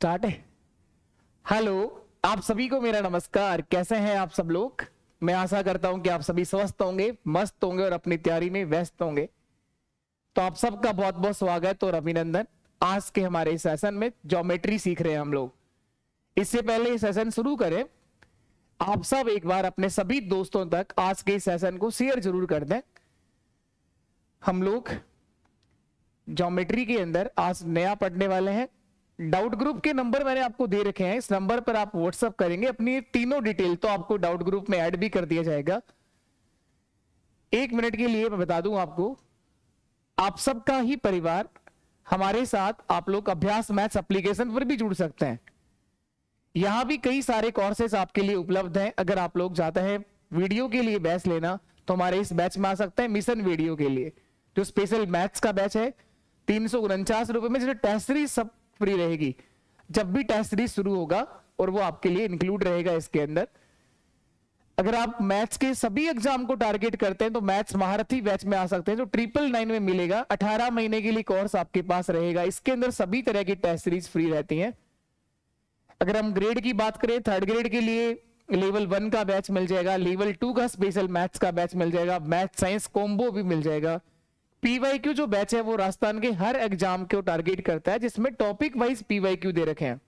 Start है। Hello, आप सभी को मेरा नमस्कार। कैसे हैं आप सब लोग? मैं आशा करता हूं कि आप सभी स्वस्थ होंगे, मस्त होंगे और अपनी तैयारी में व्यस्त होंगे। तो आप सबका बहुत बहुत स्वागत और अभिनंदन। आज के हमारे सेशन में ज्योमेट्री सीख रहे हैं हम लोग। इससे पहले ये सेशन शुरू करें, आप सब एक बार अपने सभी दोस्तों तक आज के सेशन को शेयर जरूर कर दें। हम लोग ज्योमेट्री के अंदर आज नया पढ़ने वाले हैं। डाउट ग्रुप के नंबर मैंने आपको दे रखे हैं, इस नंबर पर आप व्हाट्सएप करेंगे अपनी तीनों डिटेल, तो आपको डाउट ग्रुप में ऐड भी कर दिया जाएगा। 1 मिनट के लिए मैं बता दूं आपको, आप सबका ही परिवार हमारे साथ आप लोग अभ्यास मैथ्स एप्लीकेशन पर भी जुड़ सकते हैं। यहां भी कई सारे कोर्सेस आपके लिए उपलब्ध हैं। अगर आप लोग चाहते हैं वीडियो के लिए बैच लेना तो हमारे इस बैच में आ सकते हैं। मिशन वीडियो के लिए जो स्पेशल मैथ्स का बैच है 349 रुपए में, जिसमें टेस्ट सीरीज सब फ्री रहेगी। जब भी टेस्ट सीरीज शुरू होगा और वो आपके लिए इंक्लूड रहेगा इसके अंदर। अगर आप मैथ्स के सभी एग्जाम को टारगेट करते हैं तो मैथ्स महारथी बैच में आ सकते हैं, जो 999 में मिलेगा। 18 महीने के लिए कोर्स आपके पास रहेगा। इसके अंदर सभी तरह की टेस्ट सीरीज फ्री रहती हैं। अगर हम ग्रेड की बात करें, 3rd ग्रेड के लिए लेवल 1 का बैच मिल जाएगा, लेवल 2 का स्पेशल मैथ्स का बैच मिल जाएगा, मैथ साइंस कॉम्बो भी मिल जाएगा। पीवाईक्यू जो बैच है वो राजस्थान के हर एग्जाम को टारगेट करता है, जिसमें टॉपिक वाइज पीवाईक्यू दे रखे हैं।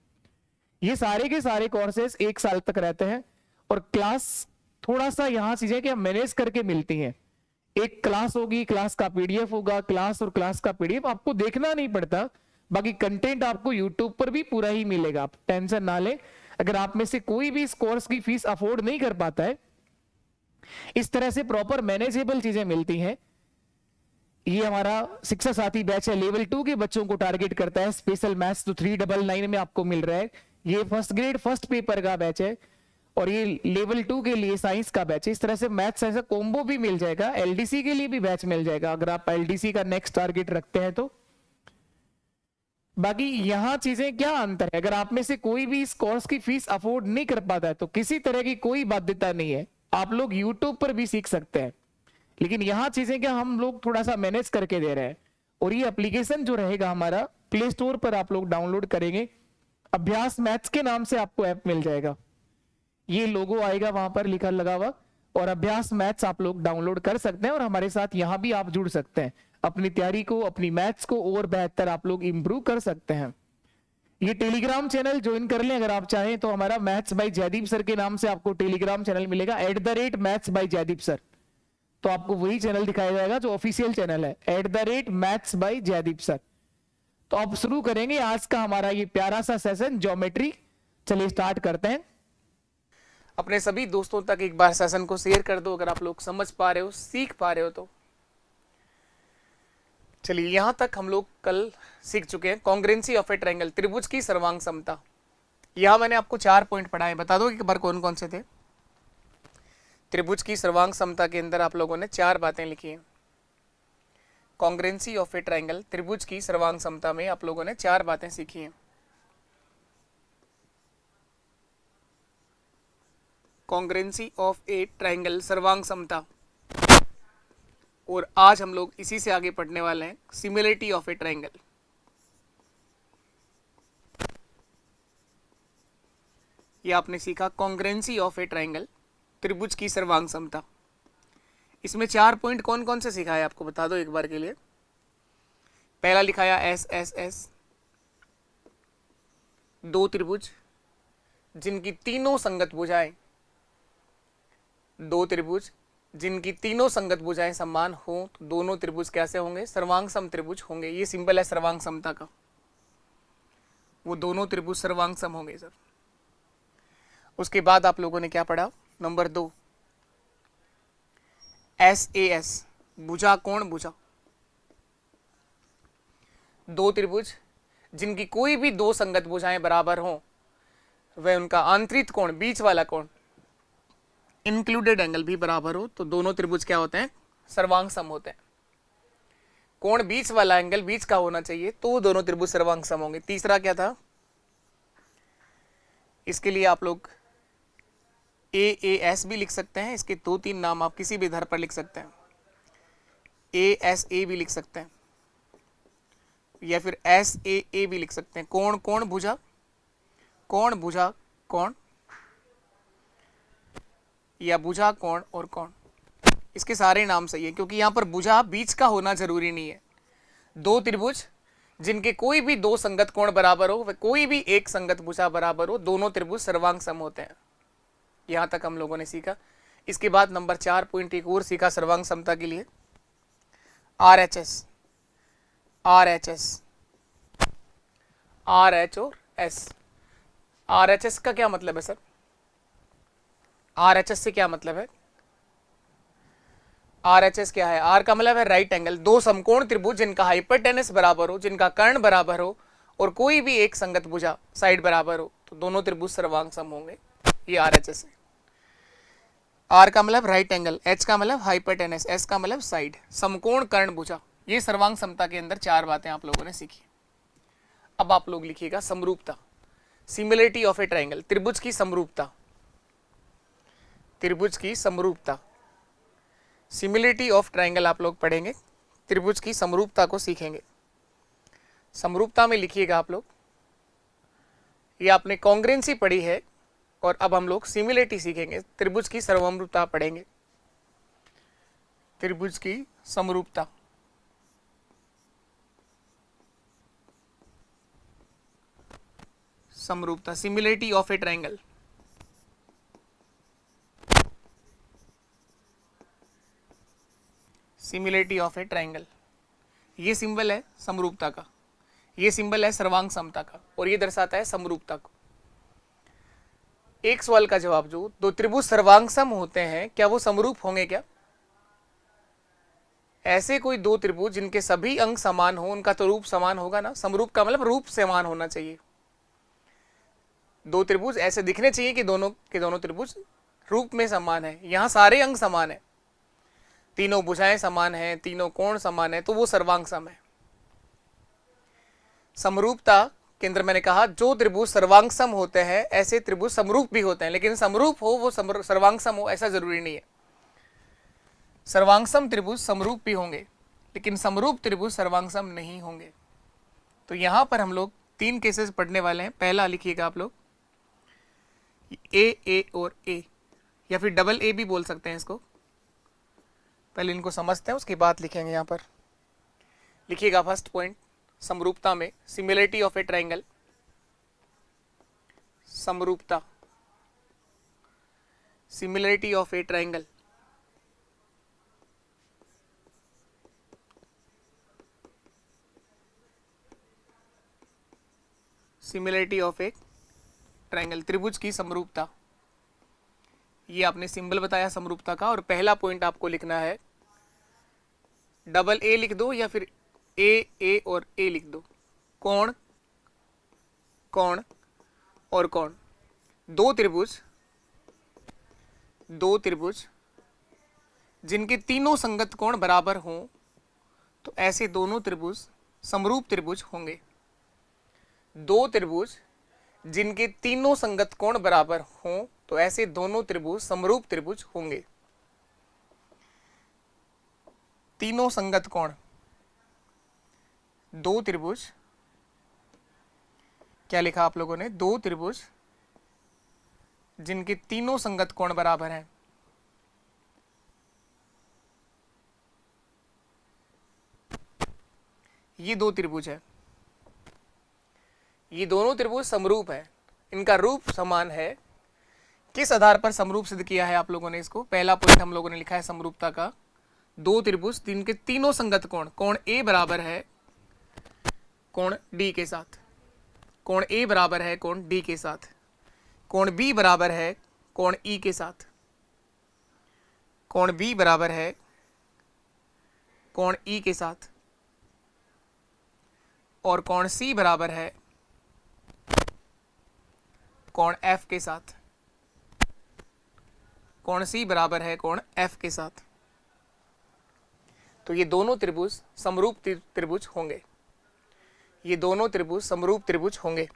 ये सारे के सारे कोर्सेस 1 साल तक रहते हैं और क्लास थोड़ा सा यहां चीजें कि मैनेज करके मिलती हैं। एक क्लास होगी, क्लास का पीडीएफ होगा, क्लास और क्लास का पीडीएफ आपको देखना नहीं पड़ता। बाकी कंटेंट आपको यूट्यूब पर भी पूरा ही मिलेगा, आप टेंशन ना लें। अगर आप में से कोई भी इस कोर्स की फीस अफोर्ड नहीं कर पाता है, इस तरह से प्रॉपर मैनेजेबल चीजें मिलती हैं। ये हमारा शिक्षा साथी बैच है, लेवल 2 के बच्चों को टारगेट करता है। स्पेशल मैथ्स तो 399 में आपको मिल रहा है। ये 1st ग्रेड 1st पेपर का बैच है और ये लेवल 2 के लिए साइंस का बैच है। इस तरह से मैथ्स साइंस का कॉम्बो भी मिल जाएगा। एलडीसी के लिए भी बैच मिल जाएगा अगर आप एलडीसी का नेक्स्ट टारगेट रखते हैं तो। बाकी यहां चीजें क्या अंतर है, अगर आप में से कोई भी इस कोर्स की फीस अफोर्ड नहीं कर पाता है तो किसी तरह की कोई बाध्यता नहीं है, आप लोग यूट्यूब पर भी सीख सकते हैं। लेकिन यहां चीजें क्या हम लोग थोड़ा सा मैनेज करके दे रहे हैं। और ये एप्लीकेशन जो रहेगा हमारा प्ले स्टोर पर आप लोग डाउनलोड करेंगे, अभ्यास मैथ्स के नाम से आपको ऐप मिल जाएगा। ये लोगो आएगा वहां पर लिखा लगा हुआ, और अभ्यास मैथ्स आप लोग डाउनलोड कर सकते हैं और हमारे साथ यहां भी आप जुड़ सकते हैं। अपनी तैयारी को, अपनी मैथ्स को और बेहतर आप लोग इंप्रूव कर सकते हैं। ये टेलीग्राम चैनल ज्वाइन कर लें अगर आप चाहें तो। हमारा मैथ्स बाय जयदीप सर के नाम से आपको टेलीग्राम चैनल मिलेगा, @मैथ्स बाय जयदीप सर। तो आपको वही चैनल दिखाया जाएगा जो ऑफिशियल चैनल है, @मैथ्स बाय जयदीप सर। तो आप शुरू करेंगे आज का हमारा ये प्यारा सा सेशन ज्योमेट्री। चलिए स्टार्ट करते हैं। अपने सभी दोस्तों तक एक बार सेशन को शेयर कर दो अगर आप लोग समझ पा रहे हो, सीख पा रहे हो तो। चलिए, यहां तक हम लोग कल सीख चुके हैं कॉन्ग्रुएंसी ऑफ ए ट्रायंगल, त्रिभुज की सर्वांग समता। यहां मैंने आपको 4 पॉइंट पढ़ाए, बता दो एक बार कौन कौन से थे। त्रिभुज की सर्वांग समता के अंदर आप लोगों ने 4 बातें लिखी हैं। कॉन्ग्रुएंसी ऑफ ए ट्रायंगल, त्रिभुज की सर्वांग समता में आप लोगों ने 4 बातें सीखी हैं। कॉन्ग्रुएंसी ऑफ ए ट्रायंगल, सर्वांग समता। और आज हम लोग इसी से आगे पढ़ने वाले हैं सिमिलरिटी ऑफ ए ट्रायंगल। ये आपने सीखा कॉन्ग्रुएंसी ऑफ ए ट्रायंगल, त्रिभुज की सर्वांग समता। इसमें 4 पॉइंट कौन कौन से सिखाया आपको बता दो एक बार के लिए। पहला लिखाया एस एस एस, 2 त्रिभुज जिनकी तीनों संगत भुजाएं, 2 त्रिभुज जिनकी तीनों संगत भुजाएं समान हो तो दोनों त्रिभुज कैसे होंगे, सर्वांग सम त्रिभुज होंगे। ये सिंबल है सर्वांग समता का, वो दोनों त्रिभुज सर्वांग सम होंगे सर। उसके बाद आप लोगों ने क्या पढ़ा, नंबर 2 SAS, भुजा कोण भुजा। 2 त्रिभुज जिनकी कोई भी 2 संगत भुजाएं बराबर हों, वह उनका आंतरिक कोण, बीच वाला कोण, इंक्लूडेड एंगल भी बराबर हो तो दोनों त्रिभुज क्या होते हैं, सर्वांग सम होते हैं। कोण बीच वाला, एंगल बीच का होना चाहिए तो दोनों त्रिभुज सर्वांग सम होंगे। तीसरा क्या था, इसके लिए आप लोग AAS भी लिख सकते हैं। इसके 2-3 नाम आप किसी भी धर पर लिख सकते हैं। ASA भी लिख सकते हैं या फिर SAA भी लिख सकते हैं। कोण कोण भुजा, कोण भुजा कोण या भुजा कोण और कोण, इसके सारे नाम सही है क्योंकि यहां पर भुजा बीच का होना जरूरी नहीं है। दो त्रिभुज जिनके कोई भी दो संगत कोण बराबर हो, कोई भी एक संगत भुजा बराबर हो, दोनों त्रिभुज सर्वांग सम होते हैं। यहां तक हम लोगों ने सीखा। इसके बाद नंबर 4 पॉइंट एक और सीखा सर्वांग समता के लिए, RHS, RHS, RH और S। RHS का क्या मतलब है सर? RHS से क्या मतलब है? RHS क्या है? R का मतलब है राइट एंगल। दो समकोण त्रिभुज जिनका हाइपोटेनस बराबर हो, जिनका कर्ण बराबर हो और कोई भी एक संगत भुजा साइड बराबर हो, तो दोनों त्रिभुज सर्वांग सम होंगे। ये RHS है। R का मतलब राइट एंगल, H का मतलब हाइपोटेनस, S का मतलब साइड, समकोण कर्ण भुजा। ये सर्वांग समता के अंदर चार बातें आप लोगों ने सीखी। अब आप लोग लिखिएगा समरूपता, सिमिलरिटी ऑफ ए ट्राइंगल, त्रिभुज की समरूपता, त्रिभुज की समरूपता, सिमिलरिटी ऑफ ट्राइंगल आप लोग पढ़ेंगे, त्रिभुज की समरूपता को सीखेंगे। समरूपता में लिखिएगा आप लोग, ये आपने कॉन्ग्रुएंसी पढ़ी है और अब हम लोग सिमिलरिटी सीखेंगे, त्रिभुज की समरूपता पढ़ेंगे। त्रिभुज की समरूपता, समरूपता, similarity of A triangle, similarity of A triangle. ये सिंबल है समरूपता का, ये सिंबल है सर्वांग समता का और ये दर्शाता है समरूपता को। एक सवाल का जवाब, जो दो त्रिभुज सर्वांग सम होते हैं क्या वो समरूप होंगे क्या? ऐसे कोई दो त्रिभुज जिनके सभी अंग समान हो, उनका तो रूप समान होगा ना। समरूप का मतलब रूप समान होना चाहिए। दो त्रिभुज ऐसे दिखने चाहिए कि दोनों के दोनों त्रिभुज रूप में समान है। यहां सारे अंग समान है, तीनों भुजाएं समान है, तीनों कोण समान है, तो वो सर्वांग सम है। समरूपता के अंदर मैंने कहा जो त्रिभुज सर्वांग सम होते हैं ऐसे त्रिभुज समरूप भी होते हैं, लेकिन समरूप हो वो सर्वांग सम हो ऐसा जरूरी नहीं है। सर्वांग सम त्रिभुज समरूप भी होंगे लेकिन समरूप त्रिभुज सर्वांग सम नहीं होंगे। तो यहां पर हम लोग तीन केसेस पढ़ने वाले हैं। पहला लिखिएगा आप लोग ए और ए, या फिर डबल ए भी बोल सकते हैं इसको। पहले इनको समझते हैं उसके बाद लिखेंगे। यहां पर लिखिएगा फर्स्ट पॉइंट समरूपता में, सिमिलरिटी ऑफ ए ट्राइंगल, समरूपता, similarity of A triangle. Similarity of A triangle, त्रिभुज की समरूपता। ये आपने सिंबल बताया समरूपता का। और पहला पॉइंट आपको लिखना है, डबल ए लिख दो या फिर ए और ए लिख दो। कोण, कोण और कोण, दो त्रिभुज, दो त्रिभुज जिनके तीनों संगत कोण बराबर हों तो ऐसे दोनों त्रिभुज समरूप त्रिभुज होंगे। दो त्रिभुज जिनके तीनों संगत कोण बराबर हों तो ऐसे दोनों त्रिभुज समरूप त्रिभुज होंगे। तीनों संगत कोण, दो त्रिभुज, क्या लिखा आप लोगों ने? दो त्रिभुज जिनके तीनों संगत कोण बराबर हैं। ये दो त्रिभुज है, ये दोनों त्रिभुज समरूप है, इनका रूप समान है। किस आधार पर समरूप सिद्ध किया है आप लोगों ने इसको? पहला पॉइंट हम लोगों ने लिखा है समरूपता का, दो त्रिभुज जिनके तीनों संगत कोण, कोण ए बराबर है कोण डी के साथ, कोण ए बराबर है कोण डी के साथ, कोण बी बराबर है कोण ई के साथ, कोण बी बराबर है कोण ई के साथ, और कोण सी बराबर है कोण एफ के साथ, कोण सी बराबर है कोण एफ के साथ। तो ये दोनों त्रिभुज समरूप त्रिभुज होंगे, ये दोनों त्रिभुज समरूप त्रिभुज होंगे।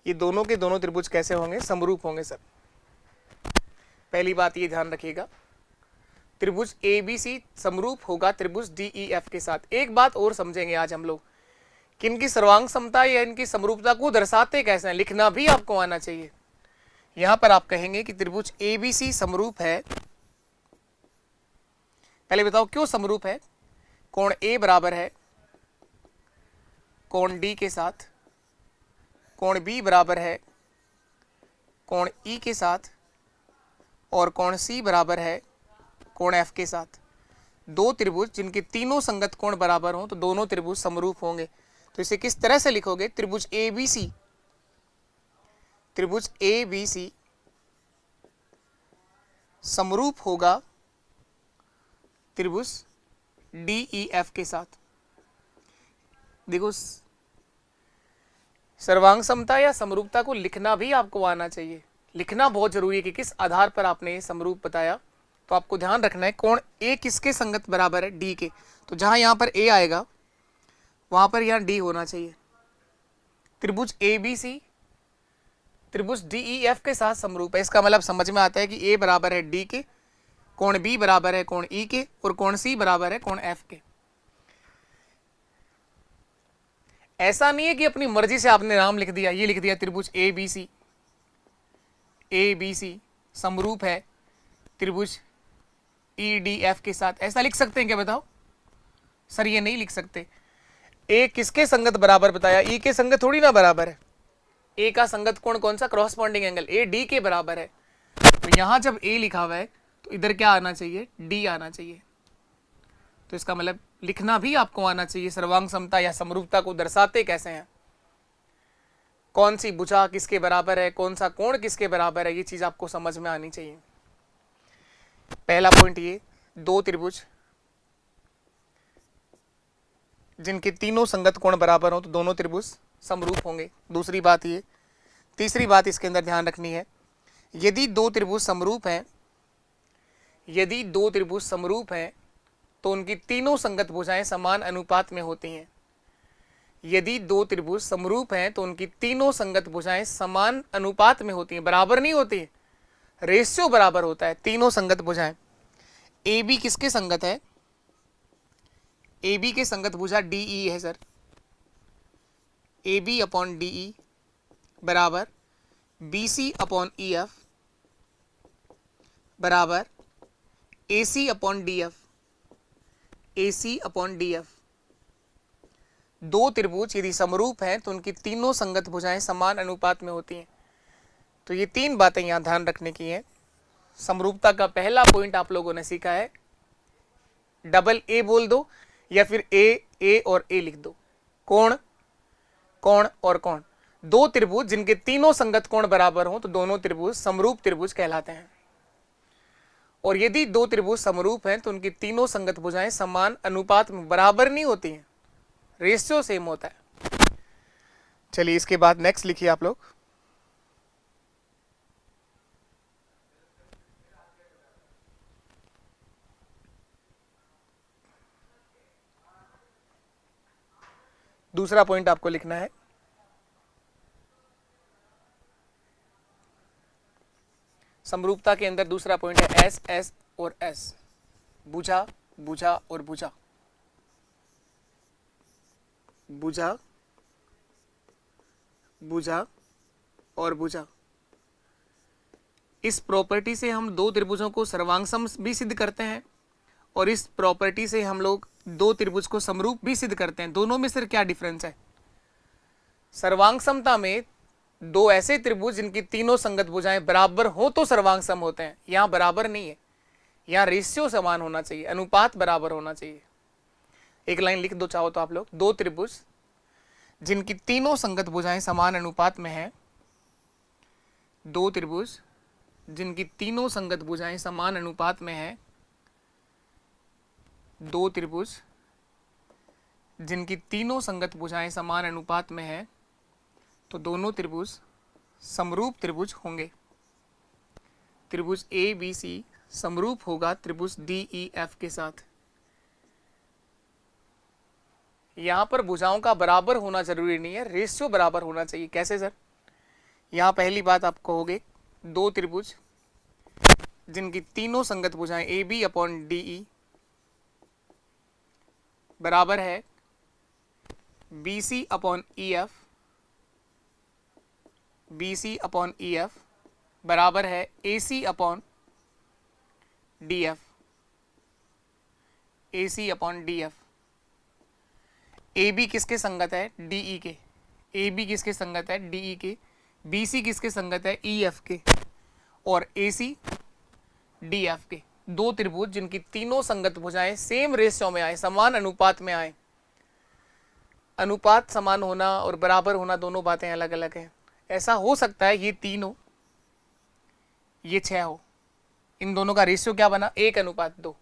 ये दोनों के दोनों त्रिभुज कैसे होंगे? समरूप होंगे सर। पहली बात ये ध्यान रखिएगा, त्रिभुज ABC समरूप होगा त्रिभुज DEF के साथ। एक बात और समझेंगे आज हम लोग, कि इनकी सर्वांग समता या इनकी समरूपता को दर्शाते कैसे हैं, लिखना भी आपको आना चाहिए। यहां पर आप कहेंगे कि त्रिभुज ABC समरूप है। पहले बताओ क्यों समरूप है। कोण A बराबर है कोण D के साथ, कोण B बराबर है कोण E के साथ, और कोण C बराबर है कोण F के साथ। दो त्रिभुज जिनके तीनों संगत कोण बराबर हों तो दोनों त्रिभुज समरूप होंगे। तो इसे किस तरह से लिखोगे, त्रिभुज ABC, त्रिभुज ABC समरूप होगा त्रिभुज DEF के साथ। देखो सर्वांग समता या समरूपता को लिखना भी आपको आना चाहिए, लिखना बहुत जरूरी है कि किस आधार पर आपने ये समरूप बताया। तो आपको ध्यान रखना है कोण A किसके संगत बराबर है, D के। तो जहां यहां पर A आएगा वहां पर यहां D होना चाहिए। त्रिभुज ABC त्रिभुज DEF के साथ समरूप है। इसका मतलब समझ में आता है कि A बराबर है D के, कोण B बराबर है कोण E के, और कोण C बराबर है कोण F के। ऐसा नहीं है कि अपनी मर्जी से आपने नाम लिख दिया, ये लिख दिया त्रिभुज ABC समरूप है त्रिभुज EDF के साथ। ऐसा लिख सकते हैं क्या, बताओ? सर ये नहीं लिख सकते। A किसके संगत बराबर बताया, E के संगत थोड़ी ना बराबर है। A का संगत कोण कौन सा, क्रॉसपॉन्डिंग एंगल, A D के बराबर है। तो यहां जब A लिखा हुआ है तो इधर क्या आना चाहिए, D आना चाहिए। तो इसका मतलब लिखना भी आपको आना चाहिए सर्वांग समता या समरूपता को दर्शाते कैसे हैं, कौन सी भुजा किसके बराबर है, कौन सा कोण किसके बराबर है, ये चीज आपको समझ में आनी चाहिए। पहला पॉइंट ये, दो त्रिभुज जिनके तीनों संगत कोण बराबर हो तो दोनों त्रिभुज समरूप होंगे। दूसरी बात ये, तीसरी बात इसके अंदर ध्यान रखनी है, यदि दो त्रिभुज समरूप हैं, यदि दो त्रिभुज समरूप हैं तो उनकी तीनों संगत भुजाएं समान अनुपात में होती हैं। यदि दो त्रिभुज समरूप हैं तो उनकी तीनों संगत भुजाएं समान अनुपात में होती हैं, बराबर नहीं होती है, रेशियो बराबर होता है। तीनों संगत भुजाएं, AB किसके संगत है, AB के संगत भुजा DE है सर, AB अपॉन DE बराबर BC अपॉन EF बराबर AC upon DF, AC upon DF। दो त्रिभुज यदि समरूप हैं तो उनकी तीनों संगत भुजाएं समान अनुपात में होती हैं। तो ये तीन बातें यहां ध्यान रखने की हैं। समरूपता का पहला पॉइंट आप लोगों ने सीखा है, डबल A बोल दो या फिर A और A लिख दो, कोण कोण और कोण। दो त्रिभुज जिनके तीनों संगत कोण बराबर हों तो दोनों त्रिभुज समरूप त्रिभुज कहलाते हैं। और यदि दो त्रिभुज समरूप हैं तो उनकी तीनों संगत भुजाएं समान अनुपात में बराबर नहीं होती हैं, रेशियो सेम होता है। चलिए इसके बाद नेक्स्ट लिखिए आप लोग, दूसरा पॉइंट आपको लिखना है, समरूपता के अंदर दूसरा पॉइंट है S S और S, भुजा भुजा और भुजा, भुजा भुजा और भुजा। इस प्रॉपर्टी से हम दो त्रिभुजों को सर्वांग सम भी सिद्ध करते हैं और इस प्रॉपर्टी से हम लोग दो त्रिभुज को समरूप भी सिद्ध करते हैं। दोनों में सिर्फ क्या डिफरेंस है, सर्वांग समता में दो ऐसे त्रिभुज जिनकी तीनों संगत भुजाएं बराबर हो तो सर्वांग सम होते हैं, यहां बराबर नहीं है, यहां रेशियो समान होना चाहिए, अनुपात बराबर होना चाहिए। एक लाइन लिख दो चाहो तो आप लोग, दो त्रिभुज जिनकी तीनों संगत भुजाएं समान अनुपात में है, दो त्रिभुज जिनकी तीनों संगत भुजाएं समान अनुपात में है, दो त्रिभुज जिनकी तीनों संगत भुजाएं समान अनुपात में है तो दोनों त्रिभुज समरूप त्रिभुज होंगे। त्रिभुज ABC समरूप होगा त्रिभुज DEF के साथ। यहां पर भुजाओं का बराबर होना जरूरी नहीं है, रेशियो बराबर होना चाहिए। कैसे सर, यहां पहली बात आप कहोगे, दो त्रिभुज जिनकी तीनों संगत भुजाएं AB अपॉन DE बराबर है BC अपॉन EF बराबर है AC अपॉन DF। AB किसके संगत है? DE के। AB किसके संगत है? DE के। BC किसके संगत है? EF के। और AC DF के। दो त्रिभुज जिनकी तीनों संगत भुजाएं सेम रेशियो में आए, समान अनुपात में आए। अनुपात समान होना और बराबर होना दोनों बातें अलग अलग हैं। ऐसा हो सकता है ये 3 हो, ये 6 हो, इन दोनों का रेशियो क्या बना? 1:2।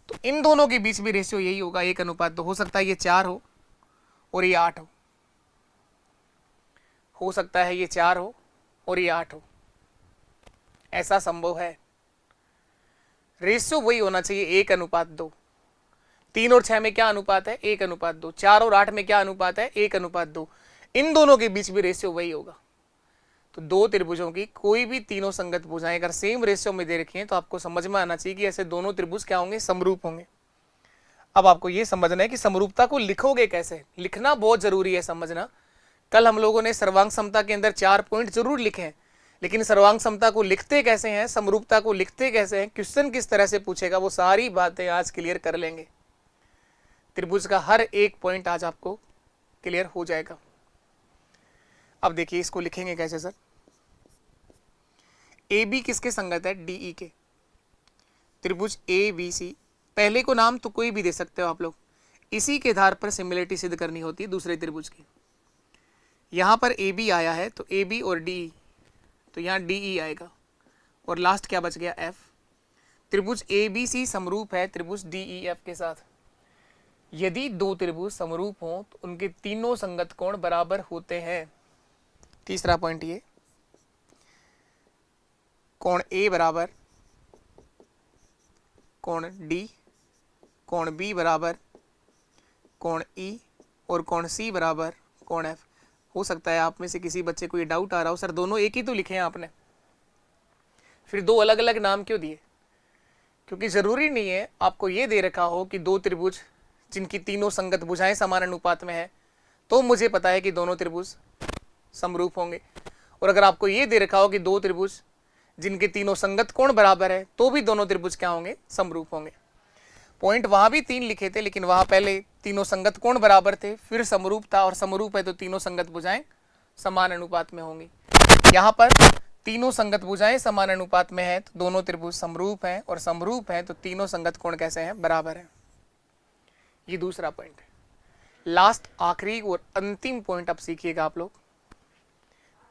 तो इन दोनों के बीच भी रेशियो यही होगा, 1:2। हो सकता है ये 4 हो और ये 8 हो सकता है ये 4 हो और ये 8 हो। ऐसा संभव है। रेशियो वही होना चाहिए, 1:2। 3 और 6 में क्या अनुपात है? 1:2। 4 और 8 में क्या अनुपात है? 1:2। इन दोनों के बीच भी रेशियो वही होगा। तो दो त्रिभुजों की कोई भी तीनों संगत भुजाएं अगर सेम रेशियो में दे रखी हैं तो आपको समझ में आना चाहिए कि ऐसे दोनों त्रिभुज क्या होंगे? समरूप होंगे। अब आपको यह समझना है कि समरूपता को लिखोगे कैसे। लिखना बहुत जरूरी है समझना। कल हम लोगों ने सर्वांग समता के अंदर 4 पॉइंट जरूर लिखे हैं, लेकिन सर्वांग समता को लिखते कैसे हैं, समरूपता को लिखते कैसे हैं, क्वेश्चन किस तरह से पूछेगा, वो सारी बातें आज क्लियर कर लेंगे। त्रिभुज का हर एक पॉइंट आज आपको क्लियर हो जाएगा। अब देखिए इसको लिखेंगे कैसे सर। AB किसके संगत है? DE के। त्रिभुज ABC, पहले को नाम तो कोई भी दे सकते हो आप लोग, इसी के आधार पर सिमिलरिटी सिद्ध करनी होती है दूसरे त्रिभुज की। यहां पर AB आया है तो AB और DE, तो यहां DE आएगा और लास्ट क्या बच गया? F। त्रिभुज ABC समरूप है त्रिभुज DEF के साथ। यदि दो त्रिभुज समरूप हों तो उनके तीनों संगत कोण बराबर होते हैं। तीसरा पॉइंट ये, कोण A बराबर कोण D, कोण B बराबर कोण E और कोण C बराबर कोण F। हो सकता है आप में से किसी बच्चे को ये डाउट आ रहा हो, सर दोनों एक ही तो लिखे हैं आपने, फिर दो अलग अलग नाम क्यों दिए? क्योंकि जरूरी नहीं है आपको ये दे रखा हो कि दो त्रिभुज जिनकी तीनों संगत भुजाएं समान अनुपात में है तो मुझे पता है कि दोनों त्रिभुज समरूप होंगे, और अगर आपको ये दे रखा हो कि दो त्रिभुज जिनके तीनों संगत कोण बराबर है तो भी दोनों त्रिभुज क्या होंगे? समरूप होंगे। पॉइंट वहां भी 3 लिखे थे, लेकिन वहां पहले तीनों संगत कोण बराबर थे, फिर समरूप था, और समरूप है तो तीनों संगत भुजाएं समान अनुपात में होंगी। यहाँ पर तीनों संगत भुजाएं समान अनुपात में है तो दोनों त्रिभुज समरूप हैं, और समरूप हैं तो तीनों संगत कोण कैसे हैं? बराबर हैं। ये दूसरा पॉइंट है। लास्ट आखिरी और अंतिम पॉइंट अब सीखिएगा आप लोग।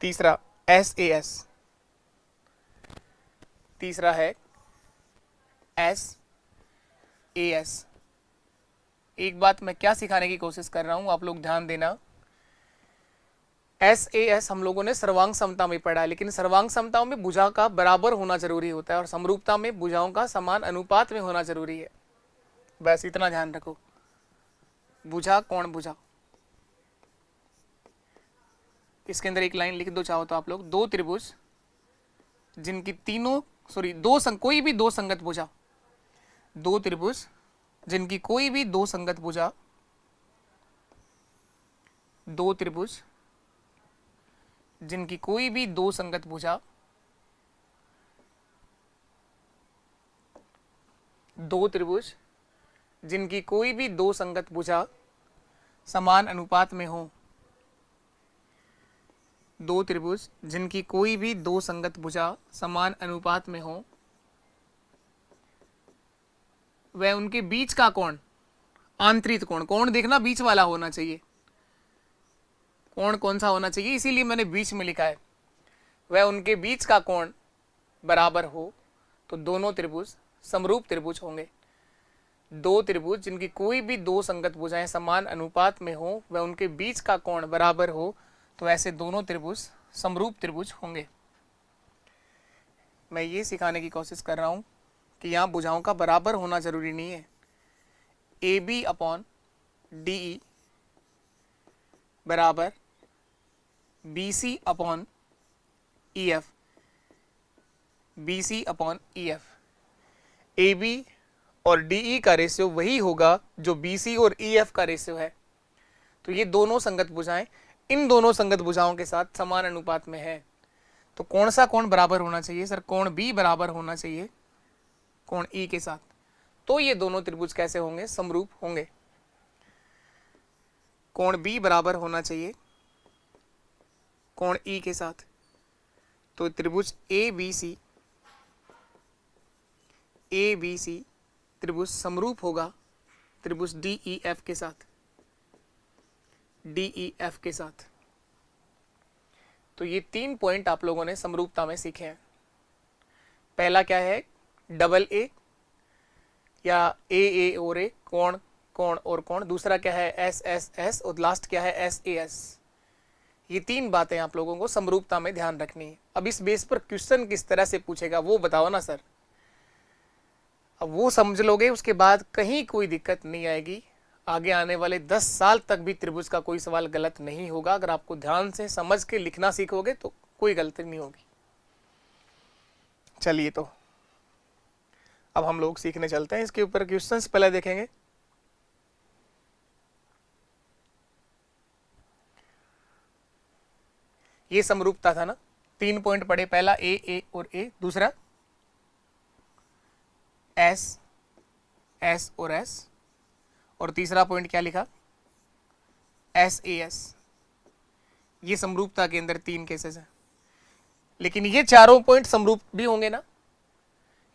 तीसरा SAS, तीसरा है SAS। एक बात मैं क्या सिखाने की कोशिश कर रहा हूं, आप लोग ध्यान देना। SAS हम लोगों ने सर्वांग समता में पढ़ा है, लेकिन सर्वांग समताओं में भुजा का बराबर होना जरूरी होता है और समरूपता में भुजाओं का समान अनुपात में होना जरूरी है। बस इतना ध्यान रखो। भुजा कोण भुजा, इसके अंदर एक लाइन लिख दो चाहो तो आप लोग। दो त्रिभुज जिनकी तीनों कोई भी दो संगत भुजा, दो त्रिभुज जिनकी कोई भी दो संगत भुजा, दो त्रिभुज जिनकी कोई भी दो संगत भुजा, दो त्रिभुज जिनकी कोई भी दो संगत भुजा समान अनुपात में हो, दो त्रिभुज जिनकी कोई भी दो संगत भुजा समान अनुपात में हो, वह उनके बीच का कोण, आंतरिक कोण, कोण देखना बीच वाला होना चाहिए। कोण कौन सा होना चाहिए? इसीलिए मैंने बीच में लिखा है। वह उनके बीच का कोण बराबर हो तो दोनों त्रिभुज समरूप त्रिभुज होंगे। दो त्रिभुज जिनकी कोई भी दो संगत भुजाएं समान अनुपात में हो, वह उनके बीच का कोण बराबर हो तो ऐसे दोनों त्रिभुज समरूप त्रिभुज होंगे। मैं ये सिखाने की कोशिश कर रहा हूं कि यहां भुजाओं का बराबर होना जरूरी नहीं है। AB अपॉन DE बराबर BC upon EF, BC upon EF। AB और DE का रेशियो वही होगा जो BC और EF का रेशियो है। तो ये दोनों संगत भुजाएं इन दोनों संगत भुजाओं के साथ समान अनुपात में है। तो कौन सा कोण बराबर होना चाहिए सर? कोण बी बराबर होना चाहिए कोण ई के साथ। तो ये दोनों त्रिभुज कैसे होंगे? समरूप होंगे। कोण बी बराबर होना चाहिए कोण ई के साथ। तो त्रिभुज ए बी सी त्रिभुज समरूप होगा त्रिभुज डी ई एफ के साथ, डी ई एफ के साथ। तो ये 3 पॉइंट आप लोगों ने समरूपता में सीखे हैं। पहला क्या है? डबल ए या ए और ए, कोण कोण और कोण। दूसरा क्या है? S S S. और लास्ट क्या है? S A S. ये 3 बातें आप लोगों को समरूपता में ध्यान रखनी है। अब इस बेस पर क्वेश्चन किस तरह से पूछेगा वो बताओ ना सर। अब वो समझ लोगे, उसके बाद कहीं कोई दिक्कत नहीं आएगी। आगे आने वाले 10 साल तक भी त्रिभुज का कोई सवाल गलत नहीं होगा। अगर आपको ध्यान से समझ के लिखना सीखोगे तो कोई गलती नहीं होगी। चलिए, तो अब हम लोग सीखने चलते हैं। इसके ऊपर क्वेश्चंस पहले देखेंगे। ये समरूपता था ना, 3 पॉइंट पढ़े। पहला ए और ए, दूसरा एस एस और एस, और तीसरा पॉइंट क्या लिखा? S A S. ये समरूपता के अंदर 3 केसेस हैं। लेकिन ये चारों पॉइंट समरूप भी होंगे ना,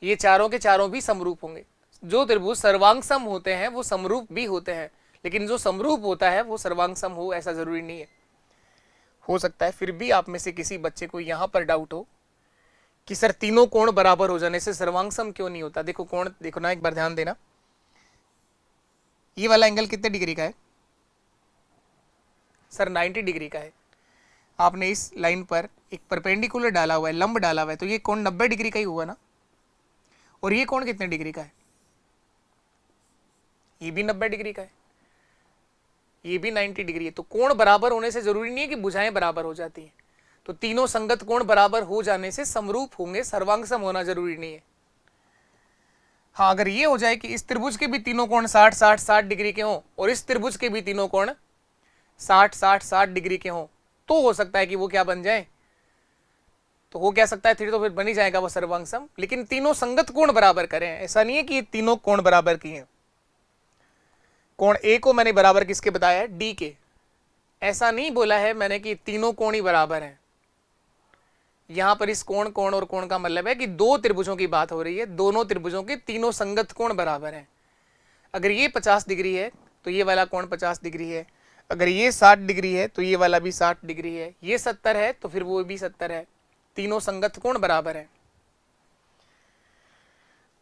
ये चारों के चारों भी समरूप होंगे। जो त्रिभुज सर्वांग सम होते हैं वो समरूप भी होते हैं, लेकिन जो समरूप होता है वो सर्वांग सम हो ऐसा जरूरी नहीं है। हो सकता है फिर भी आप में से किसी बच्चे को यहां पर डाउट हो कि सर तीनों कोण बराबर हो जाने से सर्वांग सम क्यों नहीं होता। देखो कोण देखो ना, एक बार ध्यान देना। ये वाला एंगल कितने डिग्री का है सर? 90 डिग्री का है। आपने इस लाइन पर एक परपेंडिकुलर डाला हुआ है, लंब डाला हुआ है, तो ये कोण 90 डिग्री का ही हुआ ना। और ये कोण कितने डिग्री का है? ये भी 90 डिग्री का है, ये भी 90 डिग्री है। तो कोण बराबर होने से जरूरी नहीं है कि भुजाएं बराबर हो जाती हैं। तो तीनों संगत कोण बराबर हो जाने से समरूप होंगे, सर्वांग सम होना जरूरी नहीं है। हाँ, अगर ये हो जाए कि इस त्रिभुज के भी तीनों कोण 60-60-60 डिग्री के हों और इस त्रिभुज के भी तीनों कोण 60-60-60 डिग्री के हों, तो हो सकता है कि वो क्या बन जाए? तो हो क्या सकता है? फिर तो फिर बन ही जाएगा वो सर्वांग सम। लेकिन तीनों संगत कोण बराबर करें, ऐसा नहीं है कि ये तीनों कोण बराबर की हैं। कोण ए को मैंने बराबर किसके बताया है? डी के। ऐसा नहीं बोला है मैंने कि तीनों कोण ही बराबर हैं। यहां पर इस कोण कोण और कोण का मतलब है कि 2 त्रिभुजों की बात हो रही है। दोनों त्रिभुजों के तीनों संगत कोण बराबर हैं। अगर ये 50 डिग्री है तो ये वाला कोण 50 डिग्री है। अगर ये 60 डिग्री है तो ये वाला भी 60 डिग्री है। ये 70 है तो फिर वो भी 70 है। तीनों संगत कोण बराबर है।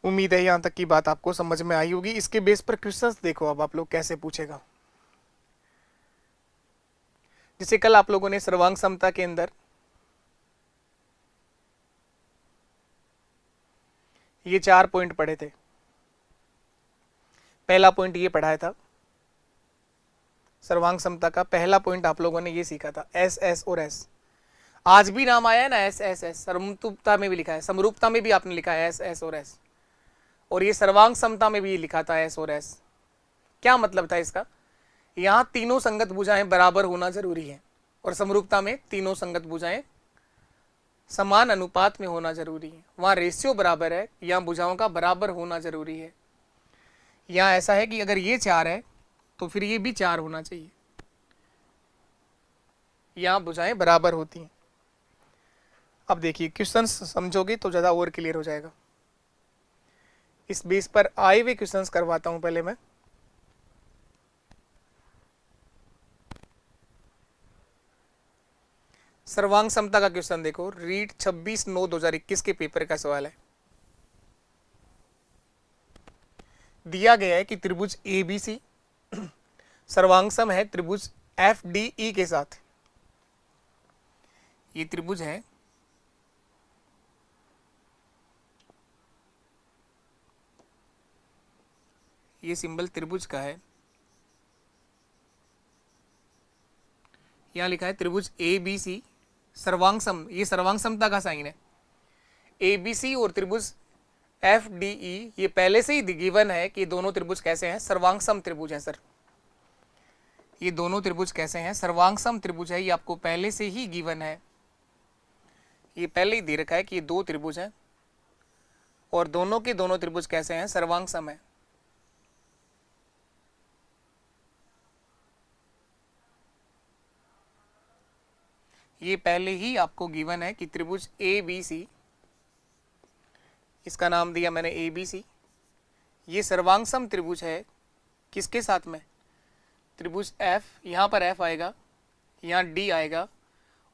उम्मीद है यहां तक की बात आपको समझ में आई होगी। इसके बेस पर क्वेश्चंस देखो अब आप लोग कैसे पूछेगा। जैसे कल आप लोगों ने सर्वांग समता के अंदर ये 4 पॉइंट पढ़े थे। पहला पॉइंट ये पढ़ाया था सर्वांग समता का। पहला पॉइंट आप लोगों ने ये सीखा था एस एस और एस। आज भी नाम आया है ना एस एस एस। समरूपता में भी लिखा है, समरूपता में भी आपने लिखा है एस एस और एस। और ये सर्वांग समता में भी लिखा था एस और एस। क्या मतलब था इसका? यहां तीनों संगत भुजाएं बराबर होना जरूरी है और समरूपता में तीनों संगत भुजाएं समान अनुपात में होना जरूरी है। वहां रेशियो बराबर है, यहां भुजाओं का बराबर होना जरूरी है। यहां ऐसा है कि अगर ये 4 है तो फिर ये भी 4 होना चाहिए। यहां भुजाएं बराबर होती हैं। अब देखिए क्वेश्चन समझोगे तो ज्यादा और क्लियर हो जाएगा। इस बेस पर आए हुए क्वेश्चंस करवाता हूं पहले मैं। सर्वांग समता का क्वेश्चन देखो, रीड 26/9/2021 के पेपर का सवाल है। दिया गया है कि त्रिभुज एबीसी सर्वांग सम है त्रिभुज एफ डी ई के साथ। ये त्रिभुज है, ये सिंबल त्रिभुज का है। यहां लिखा है त्रिभुज ए बी सी सर्वांग सम। ये सर्वांग समता का साइन है। ए बी सी और त्रिभुज एफ डी ई ये पहले से ही गिवन है कि दोनों त्रिभुज कैसे हैं? सर्वांग सम त्रिभुज हैं सर। ये दोनों त्रिभुज कैसे हैं? सर्वांगसम त्रिभुज है, ये आपको पहले से ही गिवन है, ये पहले ही दे रखा है कि ये दो त्रिभुज हैं और दोनों के दोनों त्रिभुज कैसे हैं? सर्वांगसम है। ये पहले ही आपको गिवन है कि त्रिभुज ए बी सी, इसका नाम दिया मैंने ए बी सी, ये सर्वांगसम त्रिभुज है किसके साथ में? त्रिभुज एफ, यहां पर एफ आएगा, यहां डी आएगा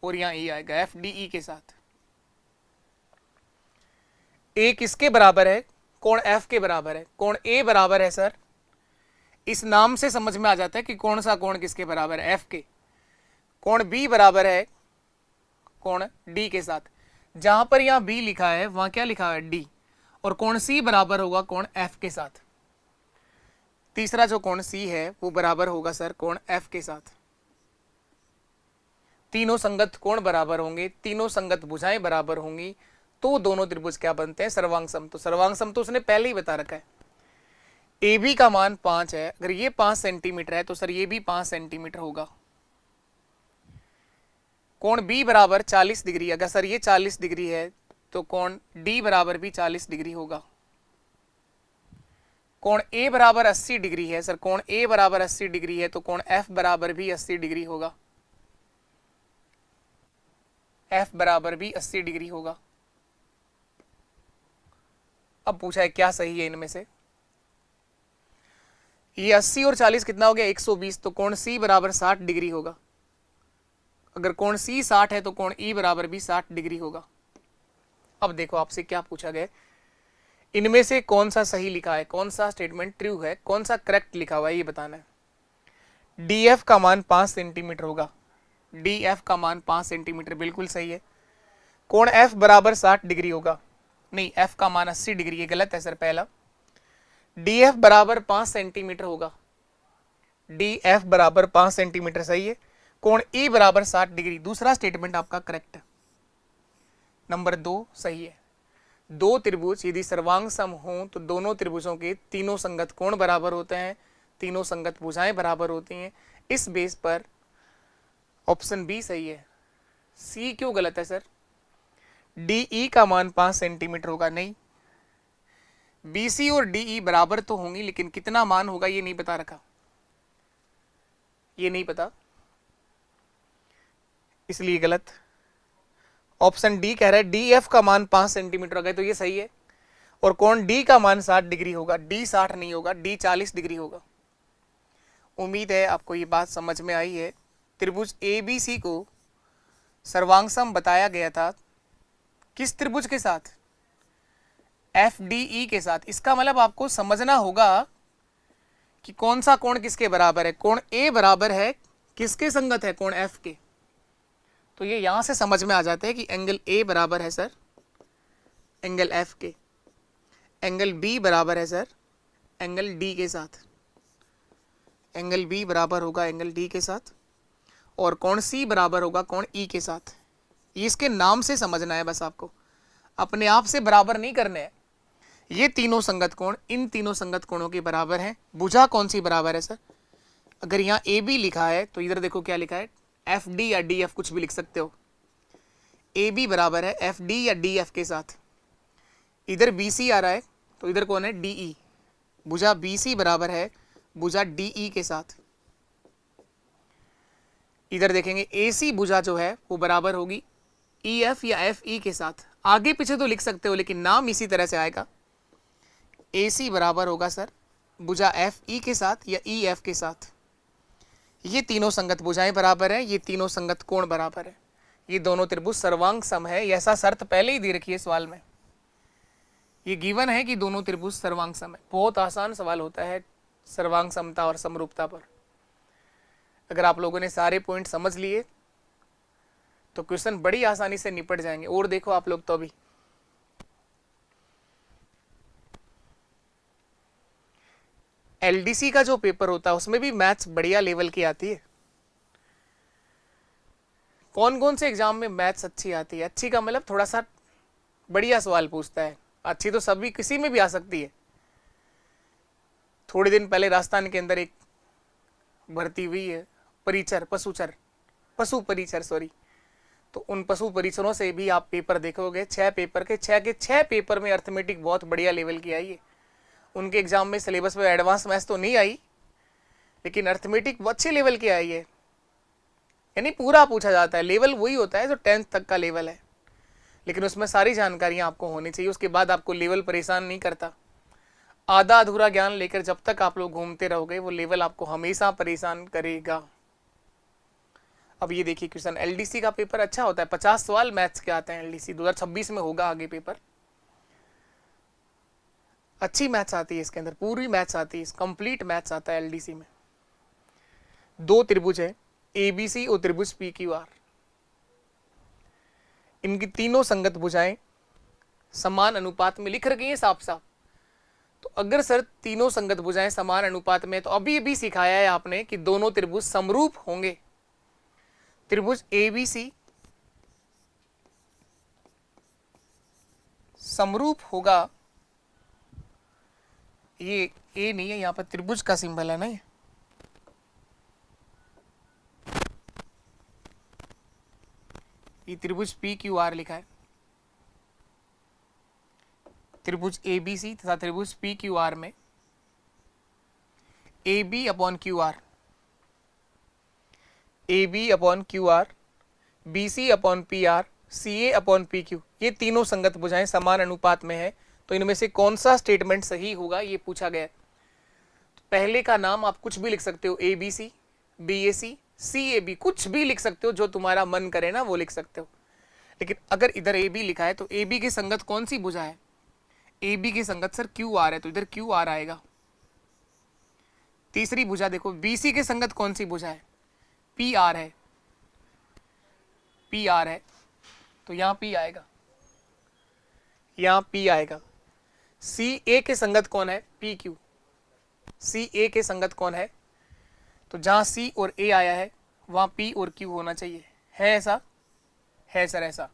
और यहां ई आएगा, एफ डी ई के साथ। ए किसके बराबर है? कोण एफ के बराबर है। कोण ए बराबर है सर, इस नाम से समझ में आ जाता है कि कौन सा कोण किसके बराबर है? एफ के। कोण बी बराबर है कोण डी के साथ। जहां पर यहां बी लिखा है वहां क्या लिखा है? डी। और कोण सी बराबर होगा कोण एफ के साथ। तीसरा जो कोण सी है वो बराबर होगा सर कोण एफ के साथ। तीनों संगत कोण बराबर होंगे, तीनों संगत भुजाएं बराबर होंगी, तो दोनों त्रिभुज क्या बनते हैं? सर्वांगसम। तो सर्वांगसम तो उसने पहले ही बता रखा है। ए बी का मान 5 है, अगर ये 5 सेंटीमीटर है तो सर ये भी 5 सेंटीमीटर होगा। कोण बी बराबर 40 डिग्री, अगर सर ये 40 डिग्री है तो कोण डी बराबर भी 40 डिग्री होगा। कोण ए बराबर 80 डिग्री है सर, कोण ए बराबर 80 डिग्री है तो कोण एफ बराबर भी 80 डिग्री होगा। एफ बराबर भी 80 डिग्री होगा। अब पूछा है क्या सही है इनमें से? ये 80 और 40 कितना हो गया? 120, तो कोण सी बराबर 60 डिग्री होगा। अगर कोण सी 60 है तो कोण ई बराबर भी 60 डिग्री होगा। अब देखो आपसे क्या पूछा गया, इनमें से कौन सा सही लिखा है, कौन सा स्टेटमेंट ट्रू है, कौन सा करेक्ट लिखा हुआ है, ये बताना है। डी एफ का मान 5 सेंटीमीटर होगा। डी एफ का मान 5 सेंटीमीटर बिल्कुल सही है। कोण एफ बराबर 60 डिग्री होगा, नहीं एफ का मान 80 डिग्री, ये गलत है सर पहला। डी एफ बराबर 5 सेंटीमीटर होगा। डी एफ बराबर 5 सेंटीमीटर सही है। कोण ई बराबर 60 डिग्री, दूसरा स्टेटमेंट आपका करेक्ट है। नंबर 2 सही है। दो त्रिभुज यदि सर्वांगसम हों तो दोनों त्रिभुजों के तीनों संगत कोण बराबर होते हैं, तीनों संगत भुजाएं बराबर होती हैं। इस बेस पर ऑप्शन बी सही है। सी क्यों गलत है सर? डीई का मान 5 सेंटीमीटर होगा, नहीं। बीसी और डीई बराबर तो होंगी लेकिन कितना मान होगा ये नहीं बता रखा, ये नहीं पता, इसलिए गलत। ऑप्शन डी कह रहा है डीएफ का मान 5 सेंटीमीटर होगा, तो ये सही है। और कोण डी का मान 60 डिग्री होगा, डी 60 नहीं होगा, डी 40 डिग्री होगा। उम्मीद है आपको ये बात समझ में आई है। त्रिभुज एबीसी को सर्वांगसम बताया गया था किस त्रिभुज के साथ? एफ डी ई के साथ। इसका मतलब आपको समझना होगा कि कौन सा कोण किसके बराबर है। कोण ए बराबर है किसके संगत है? कोण एफ के। तो ये यहां से समझ में आ जाता है कि एंगल ए बराबर है सर एंगल एफ के, एंगल बी बराबर है सर एंगल डी के साथ, एंगल बी बराबर होगा एंगल डी के साथ, और कोण सी बराबर होगा कोण ई के साथ। ये इसके नाम से समझना है बस, आपको अपने आप से बराबर नहीं करने हैं। ये तीनों संगत कोण इन तीनों संगत कोणों के बराबर हैं। भुजा कौन सी बराबर है सर? अगर यहाँ ए बी लिखा है तो इधर देखो क्या लिखा है, एफ डी या डी एफ, कुछ भी लिख सकते हो। ए बी बराबर है एफ डी या डी एफ के साथ। इधर बी सी आ रहा है तो इधर कौन है? डी ई। भुजा बी सी बराबर है भुजा डी ई के साथ। इधर देखेंगे ए सी भुजा जो है वो बराबर होगी ई एफ या एफ ई के साथ। आगे पीछे तो लिख सकते हो लेकिन नाम इसी तरह से आएगा। ए सी बराबर होगा सर भुजा एफ ई के साथ या ई एफ के साथ। ये तीनों संगत भुजाएं बराबर है, ये तीनों संगत कोण बराबर है, ये दोनों त्रिभुज सर्वांग सम है। ऐसा शर्त पहले ही दे रखी है सवाल में, ये गिवन है कि दोनों त्रिभुज सर्वांग सम है। बहुत आसान सवाल होता है सर्वांग समता और समरूपता पर। अगर आप लोगों ने सारे पॉइंट समझ लिए तो क्वेश्चन बड़ी आसानी से निपट जाएंगे। और देखो आप लोग तो अभी एलडीसी का जो पेपर होता है उसमें भी मैथ्स बढ़िया लेवल की आती है। कौन कौन से एग्जाम में मैथ्स अच्छी आती है? अच्छी का मतलब थोड़ा सा बढ़िया सवाल पूछता है। अच्छी तो सभी किसी में भी आ सकती है। थोड़े दिन पहले राजस्थान के अंदर एक भर्ती हुई है परिचर, पशु परिचर सॉरी, तो उन पशु परिचरों से भी आप पेपर देखोगे। 6 पेपर के 6 पेपर में अर्थमेटिक बहुत बढ़िया लेवल की आई है। उनके एग्जाम में सिलेबस में एडवांस मैथ्स तो नहीं आई, लेकिन अर्थमेटिक अच्छे लेवल की आई है, यानी पूरा पूछा जाता है। लेवल वही होता है जो 10th तक का लेवल है, लेकिन उसमें सारी जानकारियां आपको होनी चाहिए। उसके बाद आपको लेवल परेशान नहीं करता। आधा अधूरा ज्ञान लेकर जब तक आप लोग घूमते रहोगे, वो लेवल आपको हमेशा परेशान करेगा। अब ये देखिए क्वेश्चन, एलडीसी का पेपर अच्छा होता है, 50 सवाल मैथ्स के आते हैं। एलडीसी 2026 में होगा आगे पेपर, अच्छी मैथ्स आती है इसके अंदर, पूरी मैथ्स आती है, कंप्लीट मैथ्स आता है एलडीसी में। 2 त्रिभुज है एबीसी और त्रिभुज पीक्यूआर, इनकी तीनों संगत भुजाएं समान अनुपात में लिख रखी हैं साफ साफ। तो अगर सर तीनों संगत भुजाएं समान अनुपात में, तो अभी अभी सिखाया है आपने कि दोनों त्रिभुज समरूप होंगे। त्रिभुज एबीसी समरूप होगा, ये ए नहीं है, यहां पर त्रिभुज का सिंबल है ना, ये त्रिभुज पी क्यू आर लिखा है। त्रिभुज एबीसी तथा त्रिभुज पी क्यू आर में A B upon Q R, A B upon Q R, B C upon P R, C A upon P Q, ये तीनों संगत भुजाएं समान अनुपात में है। तो इनमें से कौन सा स्टेटमेंट सही होगा ये पूछा गया। तो पहले का नाम आप कुछ भी लिख सकते हो, A B C, B A C, C A B, कुछ भी लिख सकते हो, जो तुम्हारा मन करे ना वो लिख सकते हो। लेकिन अगर इधर ए बी लिखा है तो ए बी की संगत कौन सी भुजा है? ए बी की संगत सर क्यू आर है, तो इधर क्यू आर आएगा। तीसरी भुजा देखो, बी सी की संगत कौन सी भुजा है? पी आर है, पी आर है, तो यहां पी आएगा, यहां पी आएगा। सी ए के संगत कौन है? पी क्यू, सी ए के संगत कौन है? तो जहां सी और ए आया है वहां पी और क्यू होना चाहिए, है ऐसा? है सर ऐसा।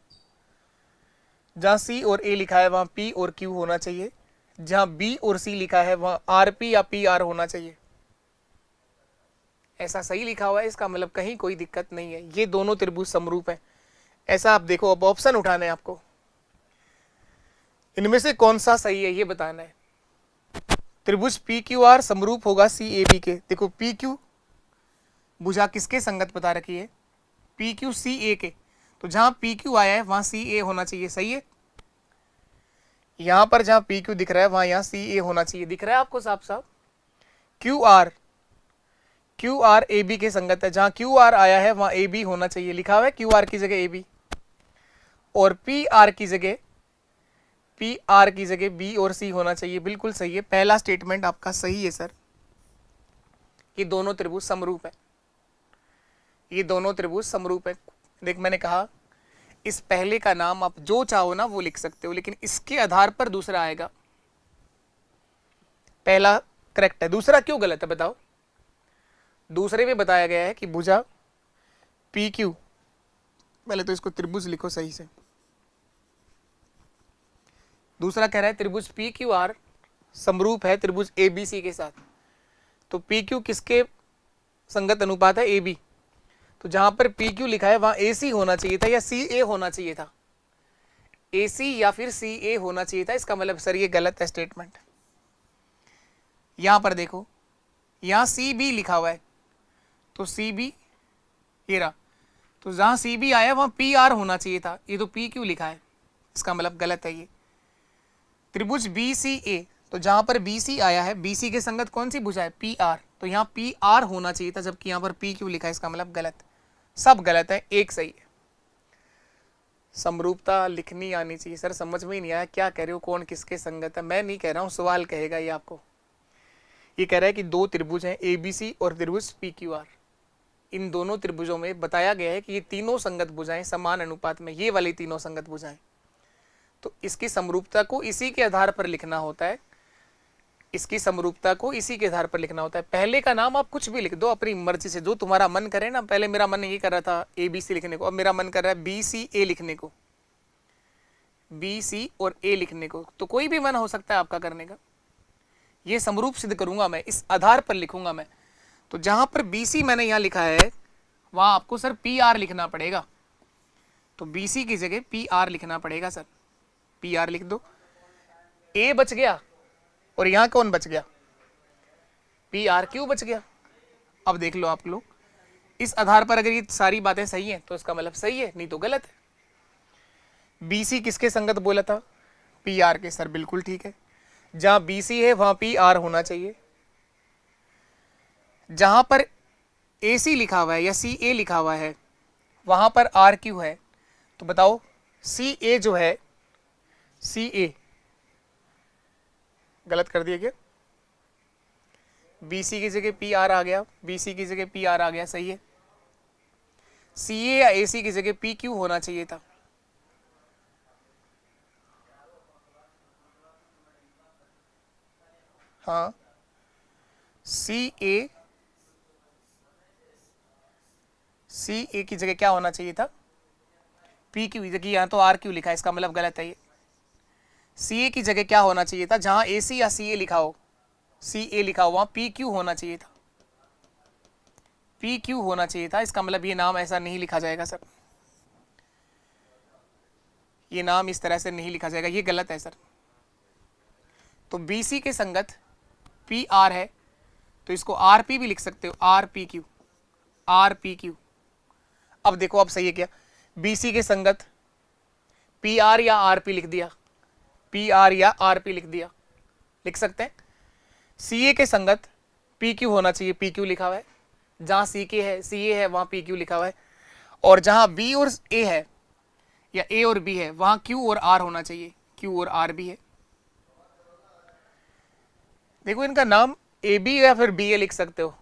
जहां सी और ए लिखा है वहां पी और क्यू होना चाहिए, जहां बी और सी लिखा है वहां आर पी या पी आर होना चाहिए। ऐसा सही लिखा हुआ है, इसका मतलब कहीं कोई दिक्कत नहीं है। ये दोनों त्रिभुज समरूप है, ऐसा आप देखो। अब ऑप्शन उठाना है आपको, इनमें से कौन सा सही है ये बताना है। त्रिभुज पी क्यू आर समरूप होगा सी ए बी के। देखो पी क्यू भुजा किसके संगत बता रखी है? पी क्यू सी ए के, तो जहां पी क्यू आया है वहां सी ए होना चाहिए, सही है। यहां पर जहां पी क्यू दिख रहा है वहां यहां सी ए होना चाहिए, दिख रहा है आपको साफ साफ। Q R, Q R A B के संगत है, जहां क्यू आर आया है वहां ए बी होना चाहिए, लिखा हुआ है क्यू आर की जगह ए बी, और पी आर की जगह, पी आर की जगह बी और सी होना चाहिए। बिल्कुल सही है, पहला स्टेटमेंट आपका सही है सर। ये दोनों त्रिभुज समरूप है, ये दोनों त्रिभुज समरूप है। देख मैंने कहा इस पहले का नाम आप जो चाहो ना वो लिख सकते हो, लेकिन इसके आधार पर दूसरा आएगा। पहला करेक्ट है, दूसरा क्यों गलत है बताओ? दूसरे में बताया गया है कि भुजा पी क्यू, पहले तो इसको त्रिभुज लिखो सही से। दूसरा कह रहा है त्रिभुज पी क्यू आर समरूप है त्रिभुज ए बी सी के साथ। तो पी क्यू किसके संगत अनुपात है? A B. तो जहां पर पी क्यू लिखा है वहां ए सी होना चाहिए था या सी ए होना चाहिए था? ए सी या फिर सी ए होना चाहिए था। इसका मतलब सर ये गलत है स्टेटमेंट। यहां पर देखो, यहां सी बी लिखा हुआ है, तो सी बी ये रहा, तो जहां सी बी आया वहां पी आर होना चाहिए था, ये तो पी क्यू लिखा है, इसका मतलब गलत है ये। त्रिभुज बी सी ए, तो जहां पर बी सी आया है, बी सी के संगत कौन सी भुजा है? पी आर, तो यहाँ पी आर होना चाहिए था, जबकि यहाँ पर पी क्यू लिखा है, इसका मतलब गलत। सब गलत है, एक सही है। समरूपता लिखनी आनी चाहिए। सर समझ में ही नहीं आया क्या कह रहे हो, कौन किसके संगत है? मैं नहीं कह रहा हूँ, सवाल कहेगा ये आपको। ये कह रहा है कि दो त्रिभुज हैं ए बी सी और त्रिभुज पी क्यू आर। इन दोनों त्रिभुजों में बताया गया है कि ये तीनों संगत भुजाएं समान अनुपात में, ये वाली तीनों संगत भुजाएं। तो इसकी समरूपता को इसी के आधार पर लिखना होता है, इसकी समरूपता को इसी के आधार पर लिखना होता है। पहले का नाम आप कुछ भी लिख दो अपनी मर्जी से, जो तुम्हारा मन करे ना। पहले मेरा मन ये कर रहा था ए बी सी लिखने को, अब मेरा मन कर रहा है बी सी ए लिखने को, बी सी और ए लिखने को। तो कोई भी मन हो सकता है आपका करने का। ये समरूप सिद्ध करूंगा मैं, इस आधार पर लिखूंगा मैं। तो जहां पर बी सी मैंने यहां लिखा है वहां आपको सर पी आर लिखना पड़ेगा। तो BC की जगह PR लिखना पड़ेगा सर, PR लिख दो। A बच गया और यहां कौन बच गया? PRQ बच गया। अब देख लो आप लोग, इस आधार पर अगर ये सारी बातें सही हैं तो इसका मतलब सही है, नहीं तो गलत है। BC किसके संगत बोला था? PR के। सर बिल्कुल ठीक है, जहां BC है वहां PR होना चाहिए। जहां पर AC लिखा हुआ है या CA लिखा हुआ है वहां पर RQ है, तो बताओ CA जो है, CA गलत कर दिया क्या? BC की जगह PR आ गया, BC की जगह PR आ गया, सही है। CA या AC की जगह PQ होना चाहिए था। हाँ, CA की जगह क्या होना चाहिए था? PQ की जगह, यहाँ तो RQ लिखा है, इसका मतलब गलत है ये। CA की जगह क्या होना चाहिए था? जहां AC या CA लिखा हो, CA लिखा हो वहां PQ होना चाहिए था, PQ होना चाहिए था। इसका मतलब ये नाम ऐसा नहीं लिखा जाएगा सर, ये नाम इस तरह से नहीं लिखा जाएगा, ये गलत है सर। तो BC के संगत PR है, तो इसको RP भी लिख सकते हो, RPQ, RPQ। अब देखो अब सही है क्या? BC के संगत PR या RP लिख दिया, PR या RP लिख दिया, लिख सकते हैं। CA के संगत PQ होना चाहिए, PQ लिखा हुआ है। जहां CA है वहां PQ लिखा हुआ है। और जहां B और A है या A और B है वहां Q और R होना चाहिए, Q और R भी है। देखो इनका नाम AB या फिर BA लिख सकते हो,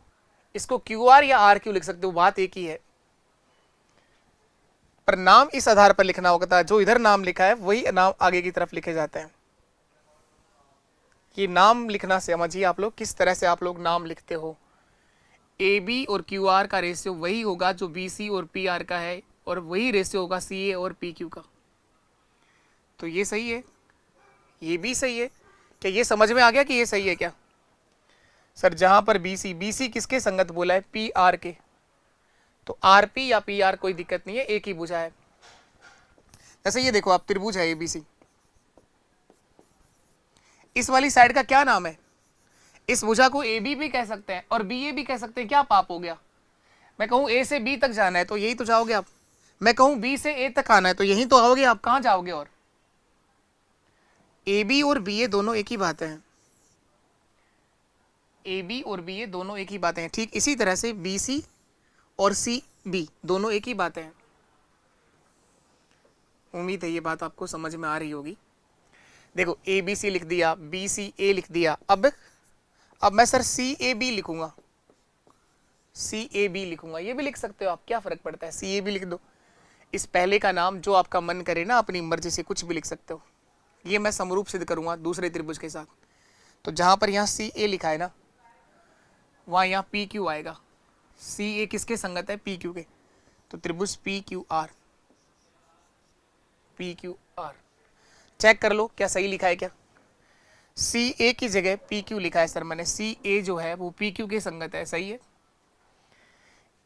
इसको QR या RQ लिख सकते हो, बात एक ही है। पर नाम इस आधार पर लिखना होगा, जो इधर नाम लिखा है वही नाम आगे की तरफ लिखे जाते हैं। ये नाम लिखना समझिए आप लोग, किस तरह से आप लोग नाम लिखते हो। AB और QR का रेशियो वही होगा जो BC और PR का है, और वही रेशियो होगा CA और PQ का। तो ये सही है, ये भी सही है। क्या ये समझ में आ गया कि ये सही है क्या? सर जहां पर BC किसके संगत बोला है? PR के। तो RP या PR कोई दिक्कत नहीं है, एक ही भुजा है। जैसे ये देखो आप, त्रिभुज है ABC, इस वाली साइड का क्या नाम है? इस भुजा को AB भी कह सकते हैं और BA भी कह सकते हैं। क्या पाप हो गया? मैं कहूं A से B तक जाना है तो यही तो जाओगे आप, मैं कहूं B से A तक आना है तो यही तो आओगे आप, कहां जाओगे? और AB और BA दोनों एक ही बातें हैं, AB और BA दोनों एक ही बातें हैं। ठीक इसी तरह से BC और CB दोनों एक ही बातें हैं। उम्मीद है ये बात आपको समझ में आ रही होगी। देखो ABC लिख दिया, BCA लिख दिया। अब मैं सर CAB लिखूंगा, CAB लिखूंगा, ये भी लिख सकते हो आप, क्या फर्क पड़ता है? CAB लिख दो। इस पहले का नाम जो आपका मन करे ना, अपनी मर्जी से कुछ भी लिख सकते हो। ये मैं समरूप सिद्ध करूंगा दूसरे त्रिभुज के साथ। तो जहां पर यहाँ CA लिखा है ना, वहां यहाँ PQ आएगा। CA किसके संगत है? PQ के। तो त्रिभुज PQR, PQR चेक कर लो क्या सही लिखा है क्या? CA की जगह PQ लिखा है सर मैंने, CA जो है वो PQ के संगत है, सही है।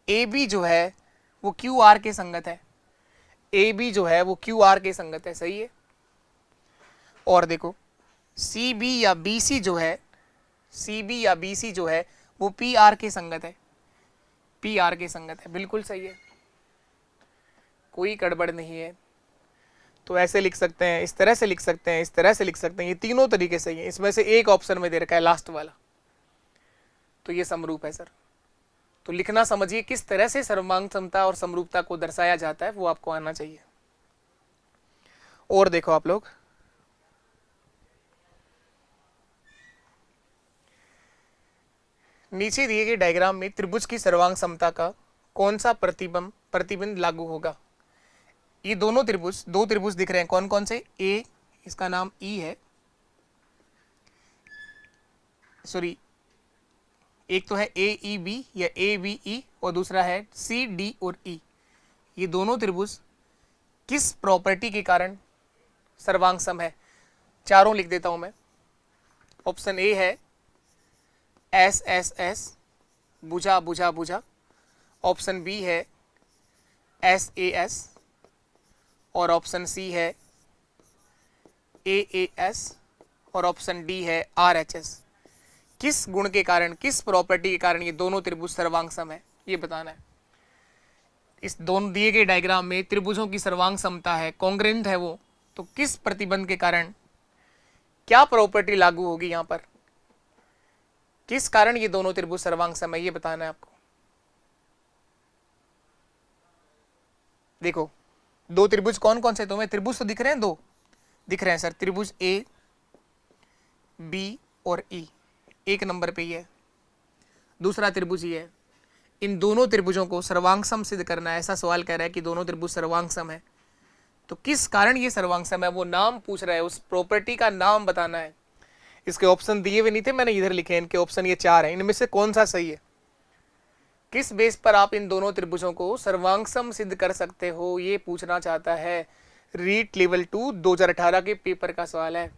AB जो है वो QR के संगत है, AB जो है वो QR के संगत है, सही है। और देखो CB या BC जो है, CB या BC जो है वो PR के संगत है, PR के संगत है, बिल्कुल सही है, कोई गड़बड़ नहीं है। तो ऐसे लिख सकते हैं, इस तरह से लिख सकते हैं, इस तरह से लिख सकते हैं, ये तीनों तरीके सही है। इसमें से एक ऑप्शन में दे रखा है लास्ट वाला, तो ये समरूप है सर। तो लिखना समझिए किस तरह से सर्वांग समता और समरूपता को दर्शाया जाता है, वो आपको आना चाहिए। और देखो आप लोग, नीचे दिए गए डायग्राम में त्रिभुज की सर्वांग समता का कौन सा प्रतिबिंब लागू होगा? ये दो त्रिभुज दिख रहे हैं, कौन कौन से? ए, इसका नाम ई है, सॉरी एक तो है AEB या ABE और दूसरा है CD और E। ये दोनों त्रिभुज किस प्रॉपर्टी के कारण सर्वांग सम है? चारों लिख देता हूं मैं। ऑप्शन ए है SSS, भुजा भुजा भुजा। ऑप्शन बी है SAS और ऑप्शन सी है AAS और ऑप्शन डी है RHS। किस गुण के कारण, किस प्रॉपर्टी के कारण ये दोनों त्रिभुज सर्वांग सम है, ये बताना है। इस दोनों दिए गए डायग्राम में त्रिभुजों की सर्वांग समता है, कॉन्ग्रेंट है वो, तो किस प्रतिबंध के कारण क्या प्रॉपर्टी लागू होगी यहां पर, किस कारण ये दोनों त्रिभुज सर्वांग सम है, ये बताना है आपको। देखो दो त्रिभुज कौन कौन से, तुम्हें त्रिभुज तो दिख रहे हैं, दो दिख रहे हैं सर, त्रिभुज A B और E, एक नंबर पे ही है, दूसरा त्रिभुज ये है। इन दोनों त्रिभुजों को सर्वांग सम सिद्ध करना है, ऐसा सवाल कह रहा है कि दोनों त्रिभुज सर्वांग सम है, तो किस कारण ये सर्वांग सम है वो नाम पूछ रहा है, उस प्रॉपर्टी का नाम बताना है। इसके ऑप्शन दिए हुए नहीं थे, मैंने इधर लिखे हैं, इनके ऑप्शन ये 4 हैं, इनमें से कौन सा सही है, किस बेस पर आप इन दोनों त्रिभुजों को सर्वांग सम सिद्ध कर सकते हो, ये पूछना चाहता है। रीट लेवल 2 2018 के पेपर का सवाल है,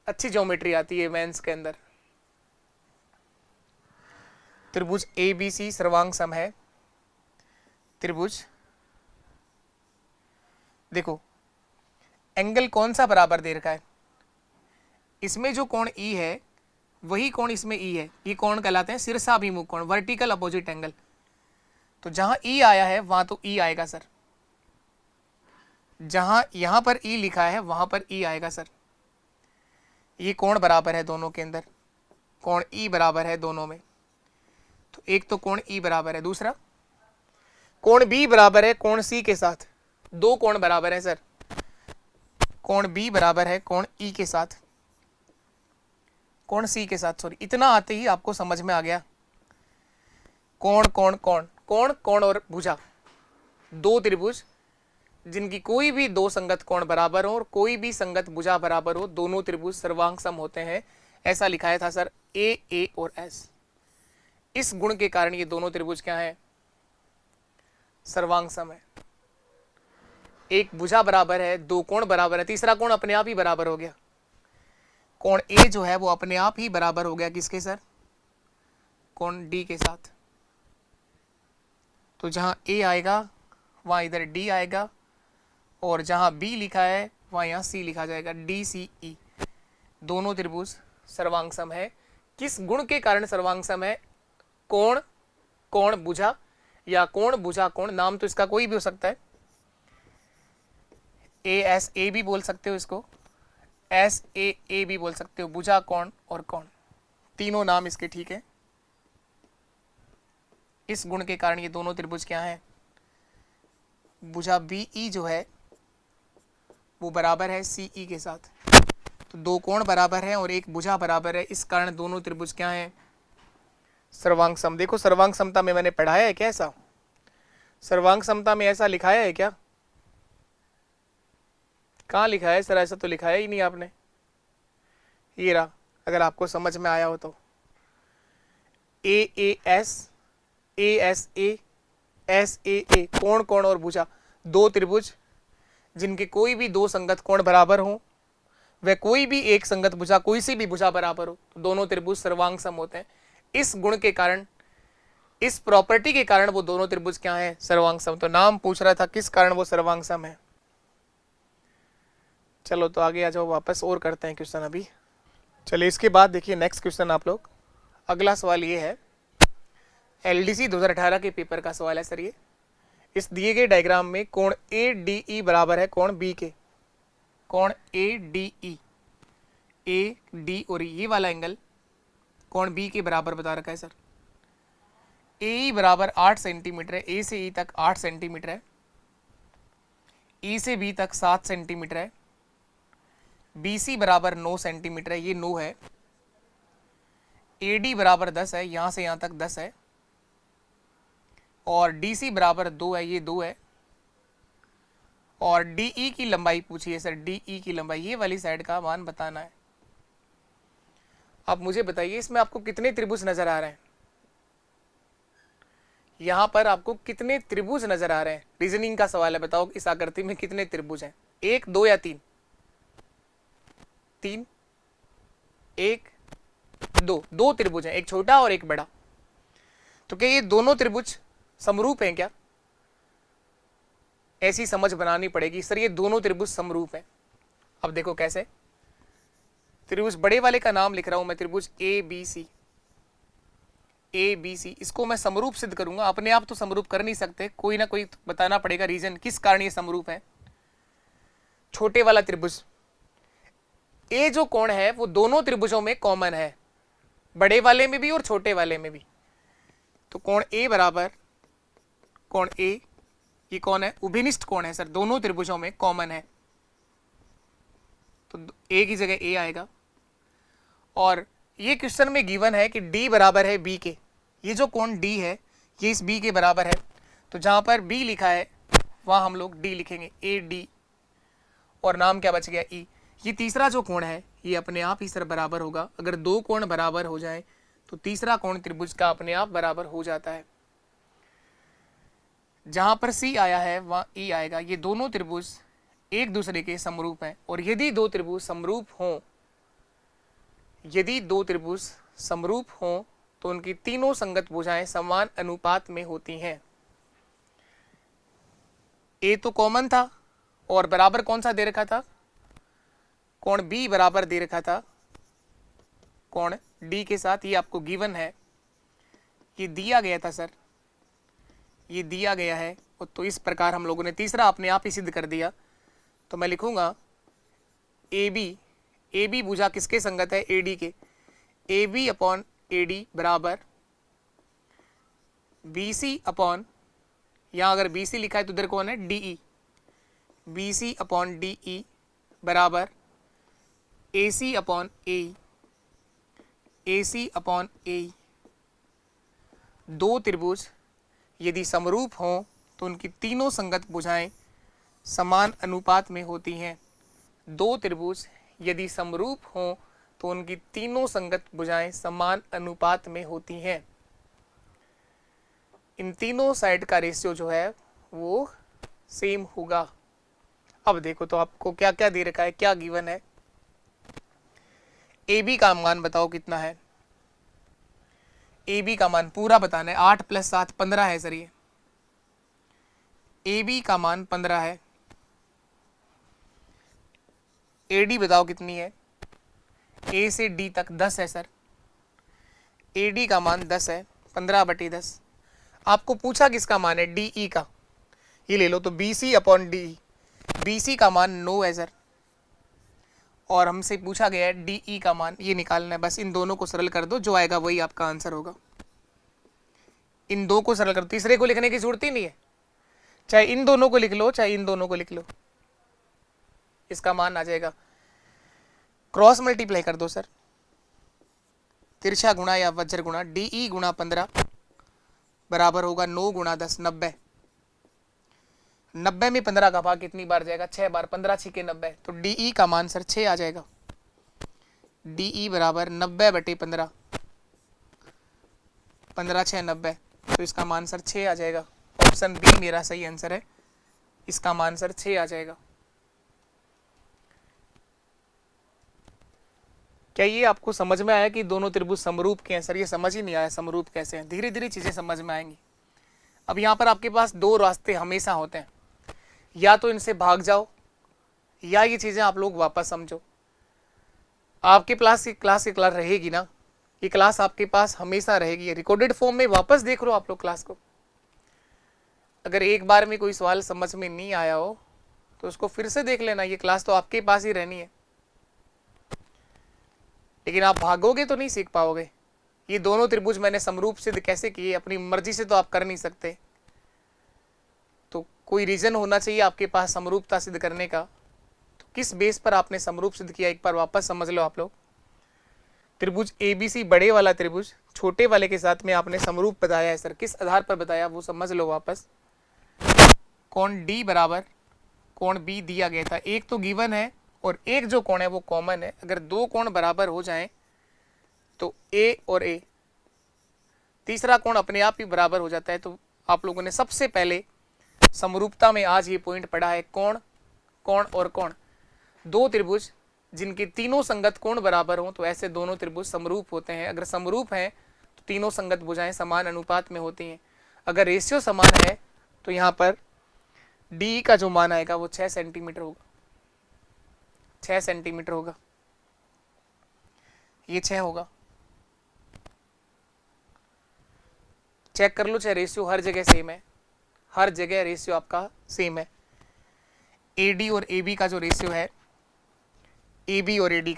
अच्छी ज्योमेट्री आती है मेंस के अंदर। त्रिभुज ABC सर्वांग सम है, त्रिभुज देखो एंगल कौन सा बराबर दे रखा है, इसमें जो कोण E है वही कोण इसमें E है, ये कोण कहलाते हैं शीर्षाभिमुख कोण, वर्टिकल अपोजिट एंगल। तो जहां E आया है वहां तो E आएगा सर, जहां यहां पर E लिखा है वहां पर E आएगा सर। ये कोण बराबर है दोनों के अंदर, कोण E बराबर है दोनों में, तो एक तो कोण E बराबर है, दूसरा कोण B बराबर है कोण C के साथ, दो कोण बराबर है सर, कोण B बराबर है कोण E के साथ, कोण C के साथ, सॉरी। इतना आते ही आपको समझ में आ गया, कोण कोण कोण कोण कोण और भुजा, दो त्रिभुज जिनकी कोई भी दो संगत कोण बराबर हो और कोई भी संगत भुजा बराबर हो, दोनों त्रिभुज सर्वांग सम होते हैं, ऐसा लिखाया था सर A और S। इस गुण के कारण ये दोनों त्रिभुज क्या है, सर्वांग सम है। एक भुजा बराबर है, दो कोण बराबर है, तीसरा कोण अपने आप ही बराबर हो गया, कोण A जो है वो अपने आप ही बराबर हो गया किसके सर, कोण D के साथ। तो जहां A आएगा वहां इधर D आएगा, और जहां B लिखा है वहां यहां C लिखा जाएगा, DCE। दोनों त्रिभुज सर्वांग सम है, किस गुण के कारण सर्वांग सम है, कोण कोण भुजा या कोण भुजा कोण, नाम तो इसका कोई भी हो सकता है, ASA भी बोल सकते हो इसको, SAA भी बोल सकते हो, भुजा कोण और कोण, तीनों नाम इसके ठीक है। इस गुण के कारण ये दोनों त्रिभुज क्या है, भुजा BE जो है वो बराबर है CE के साथ, तो दो कोण बराबर है और एक भुजा बराबर है, इस कारण दोनों त्रिभुज क्या है, सर्वांग सम। देखो सर्वांग समता में मैंने पढ़ाया है क्या, ऐसा सर्वांग समता में ऐसा लिखाया है क्या, कहाँ लिखा है सर, ऐसा तो लिखाया ही नहीं आपने, ये रहा, अगर आपको समझ में आया हो तो। AAS ASA SAA कोण कोण और भुजा, दो त्रिभुज जिनके कोई भी दो संगत कोण बराबर हो, वह कोई भी एक संगत भुजा कोई सी भी भुजा बराबर हो, तो दोनों त्रिभुज सर्वांग सम होते हैं। इस गुण के कारण, इस प्रॉपर्टी के कारण वो दोनों त्रिभुज क्या है, सर्वांग सम। तो नाम पूछ रहा था किस कारण वो सर्वांग सम है। चलो तो आगे आ जाओ वापस, और करते हैं क्वेश्चन अभी। चलिए इसके बाद देखिए नेक्स्ट क्वेश्चन आप लोग, अगला सवाल ये है, LDC 2018 के पेपर का सवाल है सर ये। इस दिए गए डायग्राम में कोण ADE बराबर है कोण B के, कोण ADE, AD और ये वाला एंगल कोण B के बराबर बता रखा है सर। AE बराबर 8 सेंटीमीटर है, A से E तक 8 सेंटीमीटर है, E से B तक 7 सेंटीमीटर है, BC बराबर 9 सेंटीमीटर है, ये 9 है, AD बराबर 10 है, यहां से यहां तक 10 है, और DC बराबर 2 है, ये 2 है, और DE की लंबाई पूछी है सर, DE की लंबाई, ये वाली साइड का मान बताना है। अब मुझे बताइए इसमें आपको कितने त्रिभुज नजर आ रहे हैं, यहां पर आपको कितने त्रिभुज नजर आ रहे हैं, रीजनिंग का सवाल है, बताओ इस आकृति में कितने त्रिभुज हैं, 1 2 या 3, 3 1 2, दो त्रिभुज हैं, एक छोटा और एक बड़ा। तो क्या ये दोनों त्रिभुज समरूप हैं क्या, ऐसी समझ बनानी पड़ेगी सर ये दोनों त्रिभुज समरूप हैं। अब देखो कैसे, त्रिभुज बड़े वाले का नाम लिख रहा हूं मैं, त्रिभुज ए बी सी, इसको मैं समरूप सिद्ध करूंगा। अपने आप तो समरूप कर नहीं सकते, कोई ना कोई बताना पड़ेगा रीजन किस कारण ये समरूप है। छोटे वाला त्रिभुज ए जो कोण है वो दोनों त्रिभुजों में कॉमन है, बड़े वाले में भी और छोटे वाले में भी। तो कोण ए बराबर कोण ए, ये कौन है, उभयनिष्ठ कोण है सर, दोनों त्रिभुजों में कॉमन है, तो ए की जगह ए आएगा। और ये क्वेश्चन में गिवन है कि डी बराबर है बी के, ये जो कोण डी है ये इस बी के बराबर है, तो जहां पर बी लिखा है वहां हम लोग डी लिखेंगे, ए डी, और नाम क्या बच गया ई। ये तीसरा जो कोण है ये अपने आप ही सर बराबर होगा। अगर दो कोण बराबर हो जाए तो तीसरा कोण त्रिभुज का अपने आप बराबर हो जाता है। जहां पर सी आया है वहां ई आएगा। ये दोनों त्रिभुज एक दूसरे के समरूप हैं, और यदि दो त्रिभुज समरूप हों, यदि दो त्रिभुज समरूप हों तो उनकी तीनों संगत भुजाएं समान अनुपात में होती हैं। ए तो कॉमन था और बराबर कौन सा दे रखा था, कोण बी बराबर दे रखा था कोण डी के साथ, ये आपको गिवन है, ये दिया गया था सर, ये दिया गया है। तो इस प्रकार हम लोगों ने तीसरा अपने आप ही सिद्ध कर दिया। तो मैं लिखूंगा ए बी भुजा किसके संगत है, ए डी के, A B upon A D बराबर बी सी अपॉन, यहां अगर बी सी लिखा है तो इधर कौन है, D E, B C upon D E बराबर A C upon A, A C upon ए। दो त्रिभुज यदि समरूप हों तो उनकी तीनों संगत भुजाएं समान अनुपात में होती हैं। दो त्रिभुज यदि समरूप हों तो उनकी तीनों संगत भुजाएं समान अनुपात में होती हैं। इन तीनों साइड का रेशियो जो है वो सेम होगा। अब देखो तो आपको क्या क्या दे रखा है, क्या गिवन है। ए बी का मान बताओ कितना है, ए बी का मान पूरा बताना है, 8 + 7 15 है सर, ये ए बी का मान 15 है। ए डी बताओ कितनी है, ए से डी तक 10 है सर, ए डी का मान 10 है, 15/10। आपको पूछा किसका मान है, डी ई का, ये ले लो, तो B C upon D, B C का मान 9 है सर, और हमसे पूछा गया है डी ई का मान, ये निकालना है। बस इन दोनों को सरल कर दो, जो आएगा वही आपका आंसर होगा। इन दो को सरल कर दो, तीसरे को लिखने की जरूरत ही नहीं है, चाहे इन दोनों को लिख लो चाहे इन दोनों को लिख लो, इसका मान आ जाएगा। क्रॉस मल्टीप्लाई कर दो सर, तिरछा गुणा या वज्र गुणा, डी ई गुणा 15 बराबर होगा 9 गुणा 10 90। 90 में 15 का भाग कितनी बार जाएगा, 6 बार, 15 × 6 = 90, तो डी ई का मान सर 6 आ जाएगा। डी ई बराबर 90/15, 15 × 6 = 90, तो इसका मान सर 6 आ जाएगा। ऑप्शन बी मेरा सही आंसर है, इसका मान सर 6 आ जाएगा। क्या ये आपको समझ में आया कि दोनों त्रिभुज समरूप के हैं सर? ये समझ ही नहीं आया समरूप कैसे हैं, धीरे धीरे चीजें समझ में आएंगी। अब यहाँ पर आपके पास दो रास्ते हमेशा होते हैं, या तो इनसे भाग जाओ या ये चीजें आप लोग वापस समझो। आपके क्लास रहेगी ना, ये क्लास आपके पास हमेशा रहेगी, रिकॉर्डेड फॉर्म में वापस देख लो आप लोग क्लास को। अगर एक बार में कोई सवाल समझ में नहीं आया हो तो उसको फिर से देख लेना, ये क्लास तो आपके पास ही रहनी है। लेकिन आप भागोगे तो नहीं सीख पाओगे। ये दोनों त्रिभुज मैंने समरूप सिद्ध कैसे किए, अपनी मर्जी से तो आप कर नहीं सकते, तो कोई रीजन होना चाहिए आपके पास समरूपता सिद्ध करने का। तो किस बेस पर आपने समरूप सिद्ध किया, एक बार वापस समझ लो आप लोग। त्रिभुज एबीसी बड़े वाला त्रिभुज छोटे वाले के साथ में आपने समरूप बताया है सर, किस आधार पर बताया वो समझ लो वापस। कोण डी बराबर कोण बी दिया गया था, एक तो गिवन है और एक जो कोण है वो कॉमन है। अगर दो कोण बराबर हो जाएं तो ए और ए, तीसरा कोण अपने आप ही बराबर हो जाता है। तो आप लोगों ने सबसे पहले समरूपता में आज ये पॉइंट पढ़ा है, कोण, कोण और कोण। दो त्रिभुज जिनके तीनों संगत कोण बराबर हों तो ऐसे दोनों त्रिभुज समरूप होते हैं। अगर समरूप हैं तो तीनों संगत भुजाएं समान अनुपात में होती हैं। अगर रेशियो समान है तो यहाँ पर डी का जो मान आएगा वो 6 सेंटीमीटर होगा, 6 सेंटीमीटर होगा, ये 6 होगा। चेक कर लो, चाहे रेशियो हर जगह सेम है, हर जगह रेशियो आपका सेम है। AD और AB का जो रेशियो है, AB और AD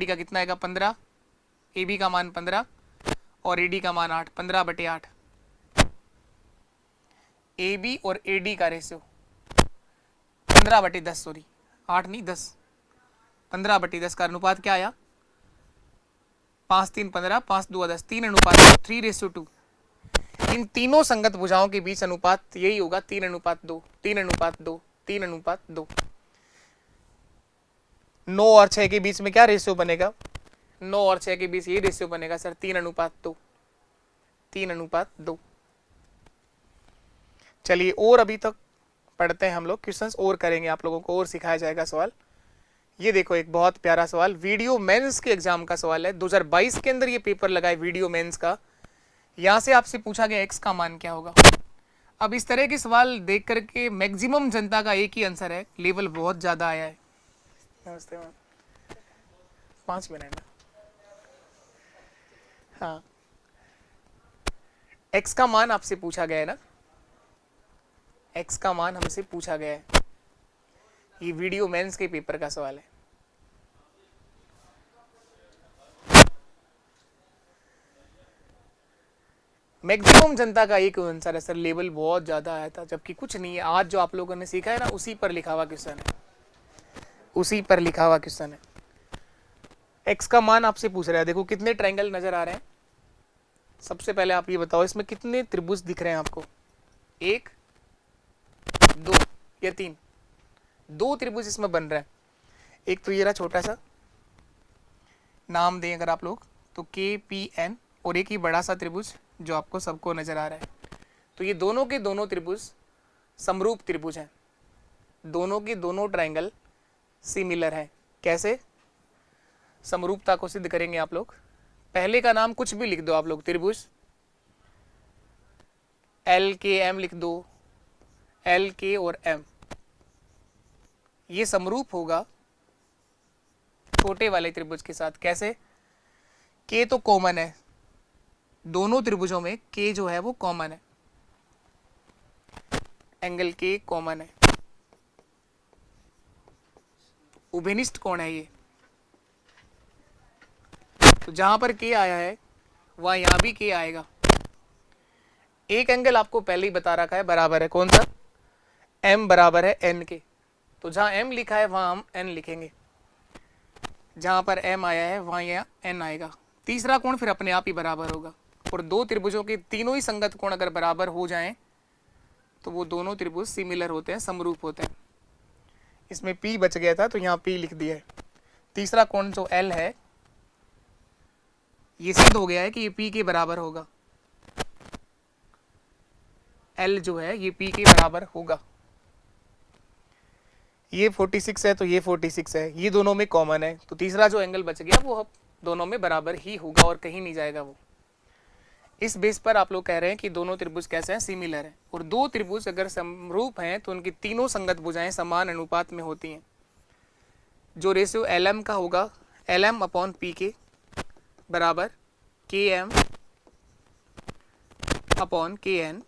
का कितना आएगा 15, AB का मान 15 और AD का मान 8, 15/8। AB और AD का रेशियो 15/10, सॉरी 8 नहीं 10, 15/10 का अनुपात क्या आया 5 3 15, 5 2 10, 3:2, 3:2। इन तीनों संगत भुजाओं के बीच अनुपात यही होगा 3:2, 3:2, 3:2। 9 और 6 के बीच में क्या रेशियो बनेगा, 9 और 6 के बीच ये रेशियो बनेगा सर 3:2, 3:2। चलिए और अभी तक पढ़ते हैं हम लोग, क्वेश्चंस और करेंगे, आप लोगों को और सिखाया जाएगा सवाल। ये देखो एक बहुत प्यारा सवाल, वीडियो मेंस के एग्जाम का सवाल है, 2022 के अंदर ये पेपर लगा है वीडियो मेंस का। यहां से आपसे पूछा गया x का मान क्या होगा। अब इस तरह के सवाल देख करके मैक्सिमम जनता का एक ही आंसर है, लेवल बहुत ज्यादा आया है। नमस्ते मैम, 5 मिनट। हाँ, x का मान आपसे पूछा गया है ना, x का मान हमसे पूछा गया है, ये वीडियो मेंस के पेपर का सवाल है। मैक्सिमम जनता का एक आंसर है सर, लेवल बहुत ज्यादा आया था, जबकि कुछ नहीं है। आज जो आप लोगों ने सीखा है ना, उसी पर लिखा हुआ क्वेश्चन है, उसी पर लिखा हुआ क्वेश्चन है। x का मान आपसे पूछ रहा है, देखो कितने ट्रायंगल नजर आ रहे हैं। सबसे पहले आप ये बताओ इसमें कितने त्रिभुज दिख रहे हैं आपको, 1 2 या 3? 2 त्रिभुज इसमें बन रहा है। एक तो ये रहा छोटा सा, नाम दें अगर आप लोग तो KPN, और एक ही बड़ा सा त्रिभुज जो आपको सबको नजर आ रहा है। तो ये दोनों के दोनों त्रिभुज समरूप त्रिभुज हैं, दोनों के दोनों ट्रायंगल सिमिलर हैं। कैसे समरूपता को सिद्ध करेंगे आप लोग? पहले का नाम कुछ भी लिख दो आप लोग, त्रिभुज LKM लिख दो, LK और M, ये समरूप होगा छोटे वाले त्रिभुज के साथ। कैसे? K तो कॉमन है, दोनों त्रिभुजों में K जो है वो कॉमन है, एंगल K कॉमन है। उभयनिष्ठ कोण है ये, तो जहां पर K आया है वहां यहां भी K आएगा। एक एंगल आपको पहले ही बता रखा है बराबर है, कौन सा? M बराबर है N के, तो जहां M लिखा है वहां हम N लिखेंगे, जहां पर M आया है वहां यह N आएगा। तीसरा कोण फिर अपने आप ही बराबर होगा, और दो त्रिभुजों के तीनों ही संगत कोण अगर बराबर हो जाएं तो वो दोनों त्रिभुज सिमिलर होते हैं, समरूप होते हैं। इसमें P बच गया था तो यहाँ P लिख दिया है। तीसरा कोण जो L है, ये सिद्ध हो गया है कि ये P के बराबर होगा, L जो है ये P के बराबर होगा। ये 46 है तो ये 46 है, ये दोनों में कॉमन है, तो तीसरा जो एंगल बच गया वो दोनों में बराबर ही होगा और कहीं नहीं जाएगा वो। इस बेस पर आप लोग कह रहे हैं कि दोनों त्रिभुज कैसे हैं? सिमिलर हैं। और दो त्रिभुज अगर समरूप हैं तो उनकी तीनों संगत भुजाएं समान अनुपात में होती हैं। जो रेशियो LM का होगा, LM/P के बराबर KM/KN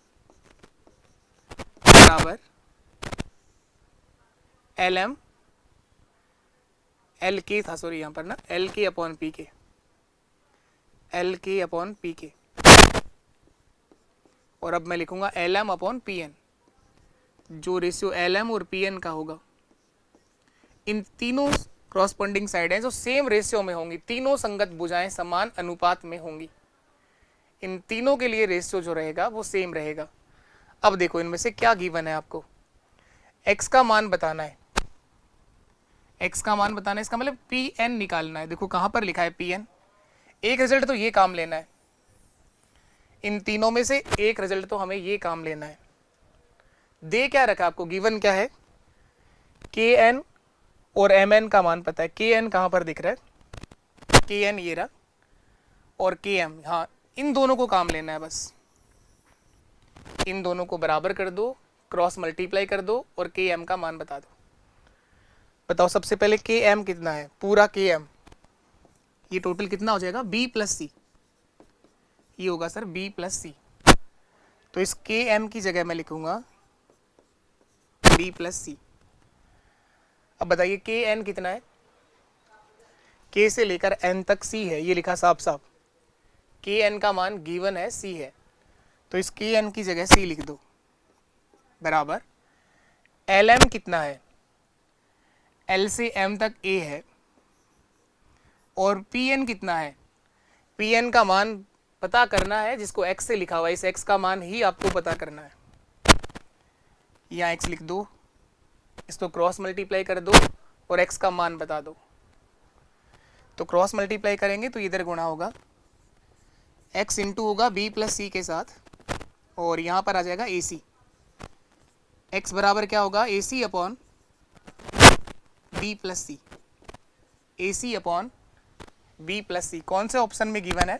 बराबर LM LK था, सॉरी यहाँ पर ना LK/P के, LK/P के, और अब मैं लिखूंगा LM/PN। जो रेशियो LM और PN का होगा, इन तीनों क्रॉसपोंडिंग साइड हैं जो सेम रेशियो में होंगी, तीनों संगत भुजाएं समान अनुपात में होंगी। इन तीनों के लिए रेशियो जो रहेगा वो सेम रहेगा। अब देखो इनमें से क्या गिवन है आपको, x का मान बताना है, x का मान बताना है, इसका मतलब PN निकालना है। देखो कहां पर लिखा है PN, एक रिजल्ट तो ये काम लेना है, इन तीनों में से एक रिजल्ट तो हमें ये काम लेना है। दे क्या रखा आपको, गिवन क्या है? KN और MN का मान पता है। KN कहां पर दिख रहा है? KN ये रहा, और KM, हाँ इन दोनों को काम लेना है बस। इन दोनों को बराबर कर दो, क्रॉस मल्टीप्लाई कर दो और के एम का मान बता दो। बताओ सबसे पहले के एम कितना है, पूरा के एम, ये टोटल कितना हो जाएगा, बी प्लस सी, ये होगा सर बी प्लस सी। तो इस के एम की जगह मैं लिखूंगा बी प्लस सी। अब बताइए के एन कितना है, के से लेकर एन तक सी है, ये लिखा साफ साफ। के एन का मान गिवन है सी है, तो इस के एन की जगह सी लिख दो बराबर एल एम कितना है, एल से एम तक ए है, और पी एन कितना है, पी एन का मान पता करना है, जिसको x से लिखा हुआ है, इस x का मान ही आपको पता करना है। यहाँ x लिख दो, इसको क्रॉस मल्टीप्लाई कर दो और x का मान बता दो। तो क्रॉस मल्टीप्लाई करेंगे तो इधर गुणा होगा, x इंटू होगा b प्लस सी के साथ, और यहाँ पर आ जाएगा ए सी। x बराबर क्या होगा, ए सी अपॉन बी प्लस सी, ए सी अपॉन बी प्लस सी। कौन से ऑप्शन में गिवन है,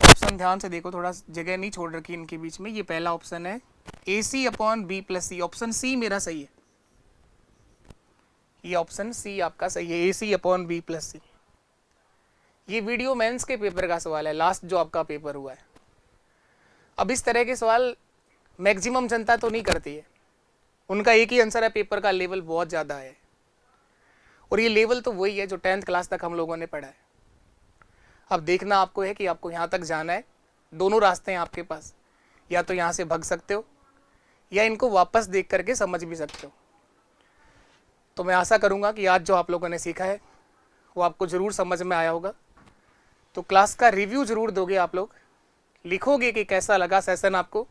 ऑप्शन ध्यान से देखो, थोड़ा जगह नहीं छोड़ रखी इनके बीच में। ये पहला ऑप्शन है ए सी अपॉन बी प्लस सी, ऑप्शन सी मेरा सही है, ये ऑप्शन सी आपका सही है, ए सी अपॉन बी प्लस सी। ये वीडियो मेंस के पेपर का सवाल है, लास्ट जो आपका पेपर हुआ है। अब इस तरह के सवाल मैक्सिमम जनता तो नहीं करती है, उनका एक ही आंसर है, पेपर का लेवल बहुत ज़्यादा है, और ये लेवल तो वही है जो 10th क्लास तक हम लोगों ने पढ़ा है। अब देखना आपको है कि आपको यहाँ तक जाना है। दोनों रास्ते हैं आपके पास, या तो यहाँ से भाग सकते हो या इनको वापस देख करके समझ भी सकते हो। तो मैं आशा करूँगा कि आज जो आप लोगों ने सीखा है वो आपको ज़रूर समझ में आया होगा। तो क्लास का रिव्यू ज़रूर दोगे आप लोग, लिखोगे कि कैसा लगा सेशन आपको।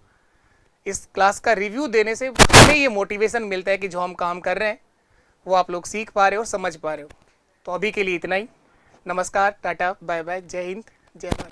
इस क्लास का रिव्यू देने से हमें ये मोटिवेशन मिलता है कि जो हम काम कर रहे हैं वो आप लोग सीख पा रहे हो, समझ पा रहे हो। तो अभी के लिए इतना ही। नमस्कार, टाटा, बाय बाय, जय हिंद, जय भारत।